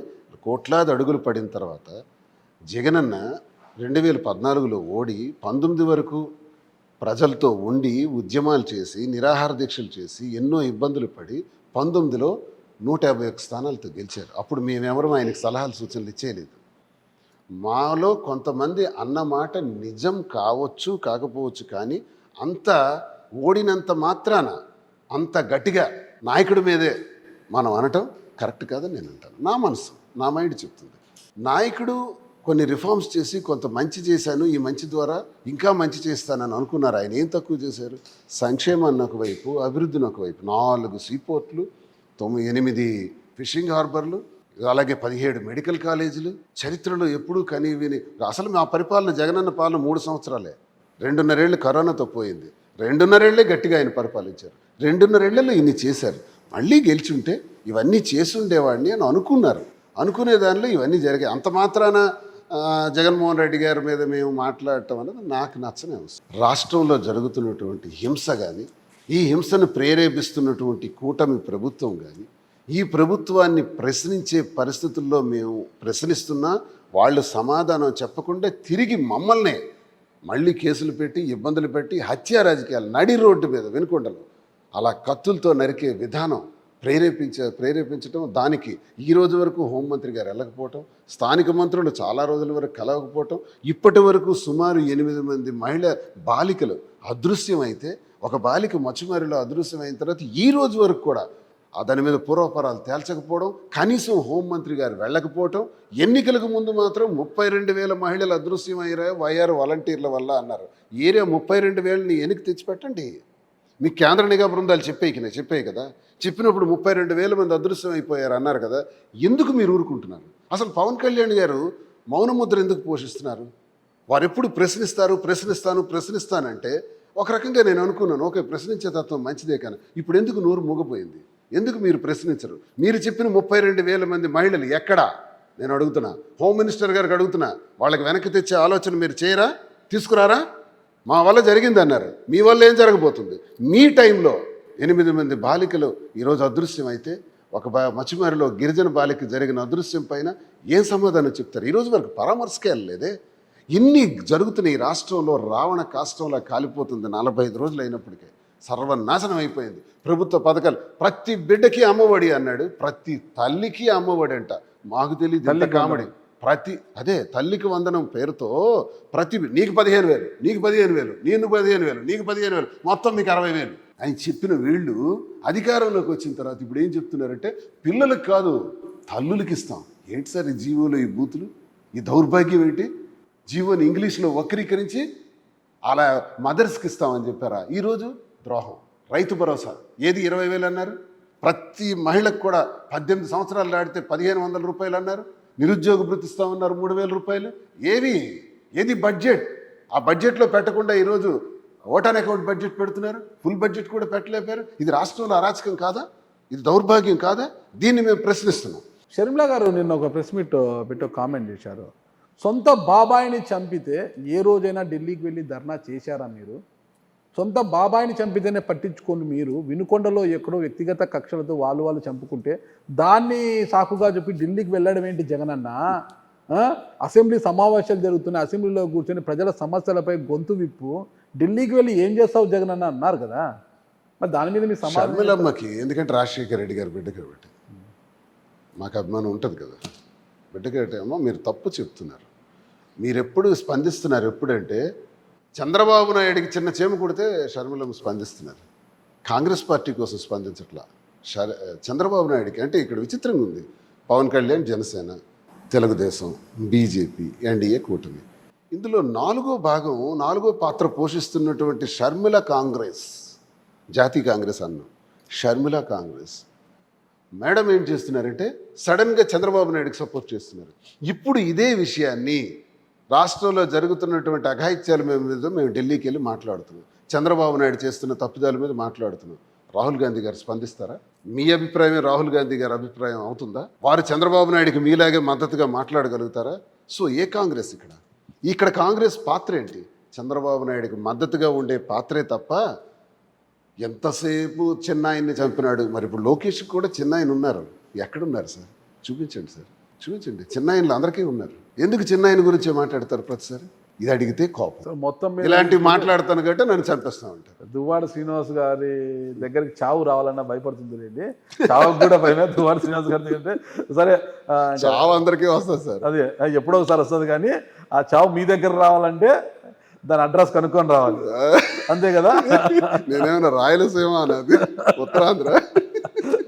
కోట్లాది అడుగులు పడిన తర్వాత జగనన్న 2014లో ఓడి 19 వరకు ప్రజలతో ఉండి ఉద్యమాలు చేసి నిరాహార దీక్షలు చేసి ఎన్నో ఇబ్బందులు పడి 19లో 151 స్థానాలతో గెలిచారు. అప్పుడు మేమెవరం ఆయనకు సలహాలు సూచనలు ఇచ్చేయలేదు. మాలో కొంతమంది అన్న మాట నిజం కావచ్చు కాకపోవచ్చు, కానీ అంత ఓడినంత మాత్రాన అంత గట్టిగా నాయకుడి మీదే మనం అనటం కరెక్ట్ కాదని నేను అంటాను. నా మనసు, నా మైండ్ చెప్తుంది. నాయకుడు కొన్ని రిఫార్మ్స్ చేసి కొంత మంచి చేశాను, ఈ మంచి ద్వారా ఇంకా మంచి చేస్తానని అనుకున్నారు. ఆయన ఏం తక్కువ చేశారు? సంక్షేమాన్ని ఒకవైపు, అభివృద్ధిని ఒకవైపు, 4 సీపోర్ట్లు, 8 ఫిషింగ్ హార్బర్లు, అలాగే 17 మెడికల్ కాలేజీలు, చరిత్రలో ఎప్పుడూ కనీవిని. అసలు మా పరిపాలన, జగనన్న పాలన 3 సంవత్సరాలే. 2.5 ఏళ్ళు కరోనాతో పోయింది. 2.5 ఏళ్లే గట్టిగా ఆయన పరిపాలించారు. 2.5 ఏళ్లలో ఇన్ని చేశారు. మళ్ళీ గెలిచుంటే ఇవన్నీ చేసి ఉండేవాడిని అని అనుకున్నారు. అనుకునే దానిలో ఇవన్నీ జరిగాయి. అంత మాత్రాన జగన్మోహన్ రెడ్డి గారి మీద మేము మాట్లాడటం అనేది నాకు నచ్చని అవసరం. రాష్ట్రంలో జరుగుతున్నటువంటి హింస కానీ, ఈ హింసను ప్రేరేపిస్తున్నటువంటి కూటమి ప్రభుత్వం కానీ, ఈ ప్రభుత్వాన్ని ప్రశ్నించే పరిస్థితుల్లో మేము ప్రశ్నిస్తున్నా వాళ్ళు సమాధానం చెప్పకుండా తిరిగి మమ్మల్నే మళ్ళీ కేసులు పెట్టి ఇబ్బందులు పెట్టి హత్యా రాజకీయాలు నడి రోడ్డు మీద వెనుకొండలు అలా కత్తులతో నరికే విధానం ప్రేరేపించడం, దానికి ఈ రోజు వరకు హోంమంత్రి గారు వెళ్ళకపోవటం, స్థానిక మంత్రులు చాలా రోజుల వరకు కలవకపోవటం, ఇప్పటి వరకు సుమారు 8 మంది బాలికలు అదృశ్యమైతే, ఒక బాలిక మచ్చుమారిలో అదృశ్యమైన తర్వాత ఈ రోజు వరకు కూడా దాని మీద పూర్వపరాలు తేల్చకపోవడం, కనీసం హోంమంత్రి గారు వెళ్ళకపోవటం. ఎన్నికలకు ముందు మాత్రం 32,000 మహిళలు అదృశ్యమయ్యారు వాలంటీర్ల వల్ల అన్నారు. ఏరియా 32,000ని వెనక్కి తెచ్చిపెట్టండి. మీ కేంద్ర నిఘా బృందాలు చెప్పాయి కదా, చెప్పినప్పుడు 32,000 మంది అదృశ్యం అయిపోయారు అన్నారు కదా. ఎందుకు మీరు ఊరుకుంటున్నారు? అసలు పవన్ కళ్యాణ్ గారు మౌనముద్ర ఎందుకు పోషిస్తున్నారు? వారు ఎప్పుడు ప్రశ్నిస్తానంటే ఒక రకంగా నేను అనుకున్నాను, ఓకే ప్రశ్నించే తత్వం మంచిదే, కానీ ఇప్పుడు ఎందుకు నోరు మూగపోయింది? ఎందుకు మీరు ప్రశ్నించరు? మీరు చెప్పిన 32,000 మంది మహిళలు ఎక్కడా? నేను అడుగుతున్నా, హోమ్ మినిస్టర్ గారికి అడుగుతున్నా, వాళ్ళకి వెనక్కి తెచ్చే ఆలోచన మీరు చేయరా? తీసుకురారా? మా వల్ల జరిగింది అన్నారు, మీ వల్ల ఏం జరగబోతుంది? మీ టైంలో 8 మంది బాలికలు ఈరోజు అదృశ్యం అయితే, ఒక మచ్చిమారిలో గిరిజన బాలిక జరిగిన అదృశ్యం పైన ఏం సమాధానం చెప్తారు? ఈరోజు వరకు పరామర్శకే వెళ్ళలేదే. ఇన్ని జరుగుతున్నాయి. రాష్ట్రంలో రావణ కాష్టంలా కాలిపోతుంది. 45 రోజులు అయినప్పటికే సర్వనాశనం అయిపోయింది. ప్రభుత్వ పథకాలు, ప్రతి బిడ్డకి అమ్మఒడి అన్నాడు, ప్రతి తల్లికి అమ్మఒడి అంట. మాకు తెలియదు ఎంత కామెడీ. అదే తల్లికి వందనం పేరుతో నీకు 15,000, నీకు 15,000, నీకు 15,000, నీకు 15,000, మొత్తం మీకు 60,000 ఆయన చెప్పిన వీళ్ళు అధికారంలోకి వచ్చిన తర్వాత ఇప్పుడు ఏం చెప్తున్నారంటే పిల్లలకు కాదు తల్లులకి ఇస్తాం. ఏంటి సార్ ఈ జీవోలో ఈ బూతులు, ఈ దౌర్భాగ్యం ఏంటి? జీవోని ఇంగ్లీష్లో వక్రీకరించి అలా మదర్స్కి ఇస్తామని చెప్పారా? ఈరోజు ద్రోహం. రైతు భరోసా ఏది 20,000 అన్నారు, ప్రతి మహిళకు కూడా 18 సంవత్సరాలు దాటితే 1,500 రూపాయలు అన్నారు, నిరుద్యోగ భృతి ఇస్తామన్నారు 3,000 రూపాయలు. ఏది బడ్జెట్? ఆ బడ్జెట్లో పెట్టకుండా ఈరోజు ఓటాన్ అకౌంట్ బడ్జెట్ పెడుతున్నారు, ఫుల్ బడ్జెట్ కూడా పెట్టలేపారు. ఇది రాష్ట్రంలో అరాచకం కాదా? ఇది దౌర్భాగ్యం కాదా? దీన్ని మేము ప్రశ్నిస్తున్నాం. షర్మిల గారు నిన్న ఒక ప్రెస్ మీట్ పెట్టి ఒక కామెంట్ చేశారు. సొంత బాబాయిని చంపితే ఏ రోజైనా ఢిల్లీకి వెళ్ళి ధర్నా చేశారా మీరు? సొంత బాబాయిని చంపితేనే పట్టించుకొని మీరు వినుకొండలో ఎక్కడో వ్యక్తిగత కక్షలతో వాళ్ళు చంపుకుంటే దాన్ని సాకుగా చెప్పి ఢిల్లీకి వెళ్ళడం ఏంటి జగనన్న? అసెంబ్లీ సమావేశాలు జరుగుతున్నాయి, అసెంబ్లీలో కూర్చొని ప్రజల సమస్యలపై గొంతు విప్పు ఢిల్లీకి వెళ్ళి ఏం చేస్తావు జగనన్న అన్నారు కదా. మరి దాని మీద మీ సమాధానం? షర్మిలమ్మకి ఎందుకంటే రాజశేఖర రెడ్డి గారు బిడ్డ కాబట్టి మాకు అభిమానం ఉంటుంది కదా. బిడ్డ కాబట్టి అమ్మ మీరు తప్పు చెప్తున్నారు. మీరు ఎప్పుడు స్పందిస్తున్నారు ఎప్పుడంటే చంద్రబాబు నాయుడికి చిన్న చేమ కొడితే షర్మిలమ్మ స్పందిస్తున్నారు, కాంగ్రెస్ పార్టీ కోసం స్పందించట్లా. చంద్రబాబు నాయుడికి అంటే ఇక్కడ విచిత్రంగా ఉంది. పవన్ కళ్యాణ్ జనసేన, తెలుగుదేశం, బీజేపీ, ఎన్డీఏ కూటమి, ఇందులో నాలుగో పాత్ర పోషిస్తున్నటువంటి షర్మిల కాంగ్రెస్, జాతీయ కాంగ్రెస్ అన్నాం, షర్మిల కాంగ్రెస్ మేడం ఏం చేస్తున్నారంటే సడన్గా చంద్రబాబు నాయుడికి సపోర్ట్ చేస్తున్నారు. ఇప్పుడు ఇదే విషయాన్ని రాష్ట్రంలో జరుగుతున్నటువంటి అఘాయిత్యాల మీద మేము ఢిల్లీకి వెళ్ళి మాట్లాడుతున్నాం, చంద్రబాబు నాయుడు చేస్తున్న తప్పిదాల మీద మాట్లాడుతున్నాం. రాహుల్ గాంధీ గారు స్పందిస్తారా? మీ అభిప్రాయమే రాహుల్ గాంధీ గారి అభిప్రాయం అవుతుందా? వారు చంద్రబాబు నాయుడికి మీలాగే మద్దతుగా మాట్లాడగలుగుతారా? సో ఏ కాంగ్రెస్ ఇక్కడ కాంగ్రెస్ పాత్ర ఏంటి? చంద్రబాబు నాయుడికి మద్దతుగా ఉండే పాత్రే తప్ప ఎంతసేపు చిన్నాయన్ని చంపినాడు. మరి ఇప్పుడు లోకేష్ కూడా చిన్నాయన ఉన్నారు. ఎక్కడున్నారు సార్? చూపించండి సార్, చూపించండి. చిన్నాయనలు అందరికీ ఉన్నారు. ఎందుకు చిన్నాయన గురించే మాట్లాడతారు ప్రతిసారి? ఇది అడిగితే కోపం. మొత్తం ఇలాంటివి మాట్లాడతాను కాబట్టి నన్ను చంపేస్తా ఉంటారు. దువ్వాడ శ్రీనివాస్ గారి దగ్గరికి చావు రావాలన్నా భయపడుతుంది లేండి, చావు కూడా భయమే దువ్వాడ శ్రీనివాస్ గారి దగ్గర. సరే చావు అందరికీ వస్తుంది సార్, అదే ఎప్పుడో ఒకసారి వస్తుంది. కానీ ఆ చావు మీ దగ్గర రావాలంటే దాని అడ్రస్ కనుక్కొని రావాలి, అంతే కదా. నేనేమన్నా రాయలసీమ అనేది ఉత్తరాంధ్ర.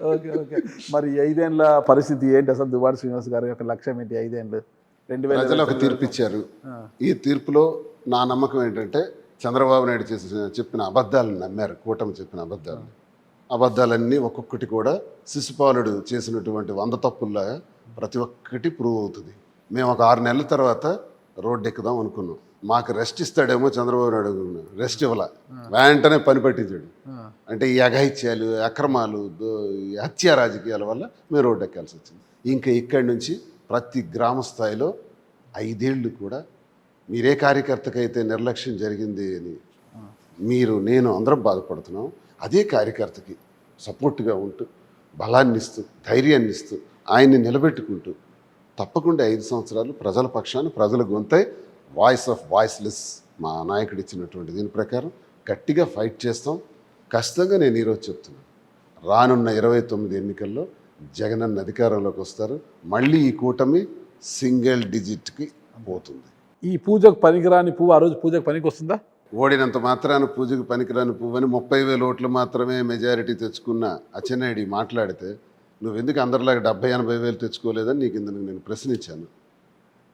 ఓకే. మరి 5 ఏళ్ళ పరిస్థితి ఏంటి అసలు? దువ్వాడ శ్రీనివాస్ గారి యొక్క లక్ష్యం ఏంటి? 5 ఏళ్ళు ప్రజలు ఒక తీర్పు ఇచ్చారు. ఈ తీర్పులో నా నమ్మకం ఏంటంటే చంద్రబాబు నాయుడు చెప్పిన అబద్ధాలను నమ్మారు. కూటమి చెప్పిన అబద్ధాలన్నీ ఒక్కొక్కటి కూడా శిశుపాలుడు చేసినటువంటి 100 తప్పుల్లా ప్రతి ఒక్కటి ప్రూవ్ అవుతుంది. మేము ఒక 6 నెలల తర్వాత రోడ్డు ఎక్కుదాం అనుకున్నాం. మాకు రెస్ట్ ఇస్తాడేమో చంద్రబాబు నాయుడు అనుకున్నాం, రెస్ట్ ఇవ్వాల, వెంటనే పని పట్టించాడు. అంటే ఈ అఘాయిత్యాలు, అక్రమాలు, హత్యా రాజకీయాల వల్ల మేము రోడ్డు ఎక్కాల్సి వచ్చింది. ఇంకా ఇక్కడి నుంచి ప్రతి గ్రామ స్థాయిలో 5 ఏళ్ళు కూడా మీరే కార్యకర్తకైతే నిర్లక్ష్యం జరిగింది అని నేను అందరం బాధపడుతున్నాం. అదే కార్యకర్తకి సపోర్ట్గా ఉంటూ బలాన్ని ఇస్తూ ధైర్యాన్ని ఇస్తూ ఆయన్ని నిలబెట్టుకుంటూ తప్పకుండా 5 సంవత్సరాలు ప్రజల పక్షాన ప్రజల గొంతై వాయిస్ ఆఫ్ వాయిస్లెస్ మా నాయకుడు ఇచ్చినటువంటి దీని ప్రకారం గట్టిగా ఫైట్ చేస్తాం. ఖచ్చితంగా నేను ఈరోజు చెప్తున్నాను, రానున్న 29 ఎన్నికల్లో జగనన్న అధికారంలోకి వస్తారు. మళ్ళీ ఈ కూటమి సింగిల్ డిజిట్కి పోతుంది. ఈ పూజకు పనికిరాని పువ్వు ఆ రోజు పూజకు పనికి వస్తుందా? ఓడినంత మాత్రాన పూజకు పనికిరాని పువ్వు అని 30,000 ఓట్లు మాత్రమే మెజారిటీ తెచ్చుకున్న అచ్చెన్నాయుడు మాట్లాడితే నువ్వెందుకు అందరిలాగా 70,000-80,000 తెచ్చుకోలేదని నీకు ఇందుకు నేను ప్రశ్నించాను.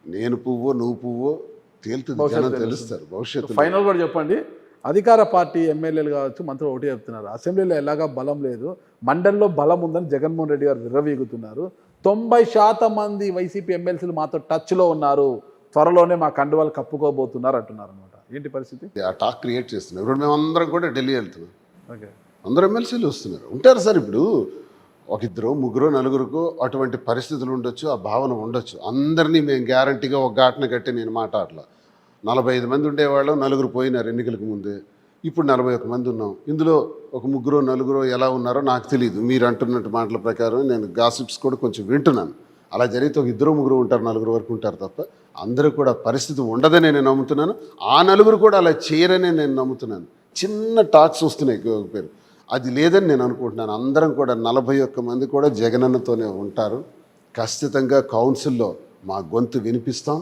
నేను పువ్వో నువ్వు పువ్వో తేలుతుంది, జనం తెలుస్తారు భవిష్యత్తు. ఫైనల్ కూడా చెప్పండి, అధికార పార్టీ ఎమ్మెల్యేలు కావచ్చు, మంత్రులు ఒకటి చెప్తున్నారు, అసెంబ్లీలో ఎలాగా బలం లేదు, మండలిలో బలం ఉందని జగన్మోహన్ రెడ్డి గారు విర్రవీగుతున్నారు. 90% మంది వైసీపీ ఎమ్మెల్సీలు మాతో టచ్లో ఉన్నారు, త్వరలోనే మా కండువాలు కప్పుకోబోతున్నారు అంటున్నారు అనమాట. ఏంటి పరిస్థితి? ఆ టాక్ క్రియేట్ చేస్తున్నారు. ఇప్పుడు మేము అందరం కూడా ఢిల్లీ వెళ్తున్నాం. ఓకే, అందరూ ఎమ్మెల్సీలు వస్తున్నారు. ఉంటారు సార్, ఇప్పుడు 1, 2, 3, 4 అటువంటి పరిస్థితులు ఉండొచ్చు, ఆ భావన ఉండొచ్చు. అందరినీ మేము గ్యారంటీగా ఒక ఘాటన కట్టి నేను మాట్లాడలా. 45 మంది ఉండేవాళ్ళం, 4 పోయినారు ఎన్నికలకు ముందే. ఇప్పుడు 41 మంది ఉన్నాం. ఇందులో ఒక 3, 4 ఎలా ఉన్నారో నాకు తెలియదు. మీరు అంటున్నట్టు మాటల ప్రకారం నేను గాసిప్స్ కూడా కొంచెం వింటున్నాను. అలా జరిగితే ఒక 2, 3 ఉంటారు, 4 వరకు ఉంటారు తప్ప అందరూ కూడా పరిస్థితి ఉండదని నేను నమ్ముతున్నాను. ఆ 4 కూడా అలా చేయరని నేను నమ్ముతున్నాను. చిన్న టాక్స్ వస్తున్నాయి పేరు, అది లేదని నేను అనుకుంటున్నాను. అందరం కూడా 41 మంది కూడా జగనన్నతోనే ఉంటారు. ఖచ్చితంగా కౌన్సిల్లో మా గొంతు వినిపిస్తాం,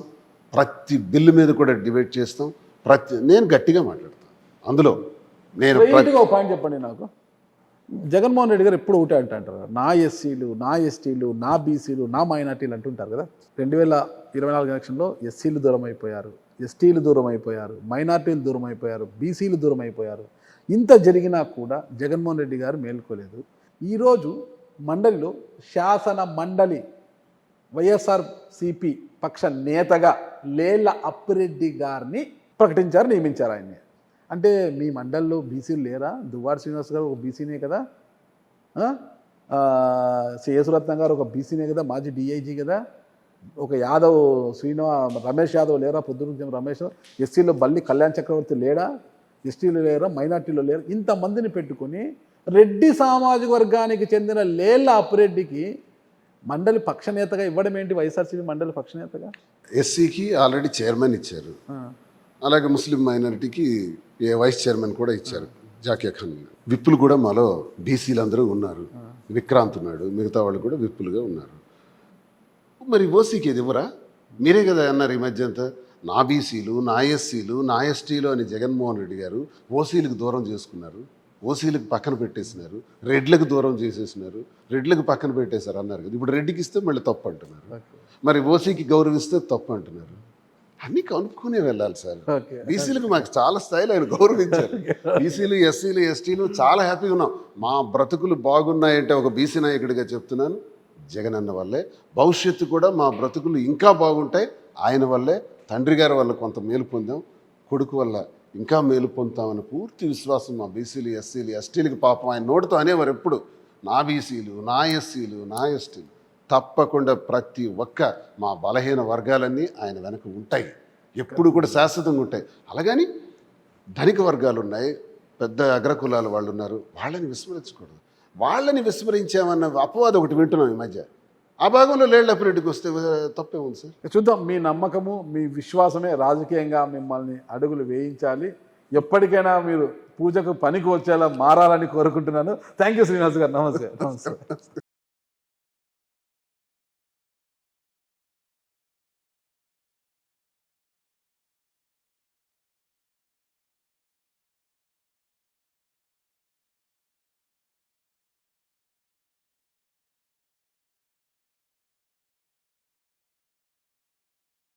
ప్రతి బిల్లు మీద కూడా డిబేట్ చేస్తాం, నేను గట్టిగా మాట్లాడతాను. అందులో నేను స్ట్రైట్గా ఒక పాయింట్ చెప్పండి నాకు. జగన్మోహన్ రెడ్డి గారు ఎప్పుడు ఒకటే అంటారు, నా ఎస్సీలు, నా ఎస్టీలు, నా బీసీలు, నా మైనార్టీలు అంటుంటారు కదా. 2024 ఎలక్షన్లో ఎస్సీలు దూరం అయిపోయారు, ఎస్టీలు దూరం అయిపోయారు, మైనార్టీలు దూరం అయిపోయారు, బీసీలు దూరం అయిపోయారు. ఇంత జరిగినా కూడా జగన్మోహన్ రెడ్డి గారు మేల్కోలేదు. ఈరోజు మండలిలో శాసన మండలి వైఎస్ఆర్సీపీ పక్ష నేతగా లేళ్ల అప్పిరెడ్డి గారిని ప్రకటించారు, నియమించారు ఆయన్ని. అంటే మీ మండలిలో బీసీలు లేరా? దువ్వాడ శ్రీనివాస్ గారు ఒక బీసీనే కదా, యేసురత్నం గారు ఒక బీసీనే కదా, మాజీ డిఐజీ కదా, ఒక యాదవ్ రమేష్ యాదవ్ లేరా? పొద్దున రమేష్. ఎస్సీలో బల్లి కళ్యాణ్ చక్రవర్తి లేడా? ఎస్టీలు లేరా? మైనార్టీలో లేరా? ఇంతమందిని పెట్టుకొని రెడ్డి సామాజిక వర్గానికి చెందిన లేళ్ల అప్పిరెడ్డికి మండలి పక్షనేతగా ఇవ్వడం ఏంటి? వైఎస్ఆర్సీపీ మండలి పక్షనేతగా ఎస్సీకి ఆల్రెడీ చైర్మన్ ఇచ్చారు, అలాగే ముస్లిం మైనారిటీకి వైస్ చైర్మన్ కూడా ఇచ్చారు జాకియా ఖాన్. విప్పులు కూడా మాలో బీసీలు అందరూ ఉన్నారు, విక్రాంత్ ఉన్నాడు, మిగతా వాళ్ళు కూడా విప్పులుగా ఉన్నారు. మరి ఓసీకి ఏది ఇవ్వరా? మీరే కదా అన్నారు ఈ మధ్య అంతా, నా బీసీలు, నా ఎస్సీలు, నా ఎస్టీలు అని జగన్మోహన్ రెడ్డి గారు ఓసీలకు దూరం చేసుకున్నారు, ఓసీలకు పక్కన పెట్టేసినారు, రెడ్లకు దూరం చేసేసినారు, రెడ్లకు పక్కన పెట్టేశారు అన్నారు కదా. ఇప్పుడు రెడ్డికి ఇస్తే మళ్ళీ తప్పు అంటున్నారు, మరి ఓసీకి గౌరవిస్తే తప్పు అంటున్నారు. అన్నీ కనుక్కునే వెళ్ళాలి సార్. బీసీలకు మాకు చాలా స్థాయిలో ఆయన గౌరవించారు. బీసీలు, ఎస్సీలు, ఎస్టీలు చాలా హ్యాపీగా ఉన్నాం. మా బ్రతుకులు బాగున్నాయంటే ఒక బీసీ నాయకుడిగా చెప్తున్నాను, జగన్ అన్న వల్లే. భవిష్యత్తు కూడా మా బ్రతుకులు ఇంకా బాగుంటాయి ఆయన వల్లే. తండ్రి గారి వల్ల కొంత మేలు పొందాం, కొడుకు వల్ల ఇంకా మేలు పొందుతామని పూర్తి విశ్వాసం మా బీసీలు, ఎస్సీలు, ఎస్టీలకు. పాపం ఆయన నోటితో అనేవారు ఎప్పుడు, నా బీసీలు, నా ఎస్సీలు, నా ఎస్టీలు. తప్పకుండా ప్రతి ఒక్క మా బలహీన వర్గాలన్నీ ఆయన వెనక ఉంటాయి, ఎప్పుడు కూడా శాశ్వతంగా ఉంటాయి. అలాగని ధనిక వర్గాలు ఉన్నాయి, పెద్ద అగ్రకులాల వాళ్ళు ఉన్నారు, వాళ్ళని విస్మరించకూడదు. వాళ్ళని విస్మరించామన్న అపవాదం ఒకటి వింటున్నాం ఈ మధ్య. ఆ భాగంలో లేళ్ల అప్పిరెడ్డికి వస్తే తప్పే ఉంది సార్. చూద్దాం, మీ నమ్మకము, మీ విశ్వాసమే రాజకీయంగా మిమ్మల్ని అడుగులు వేయించాలి. ఎప్పటికైనా మీరు పూజకు పనికి వచ్చేలా మారాలని కోరుకుంటున్నాను. థ్యాంక్ యూ శ్రీనివాస్ గారు. నమస్తే.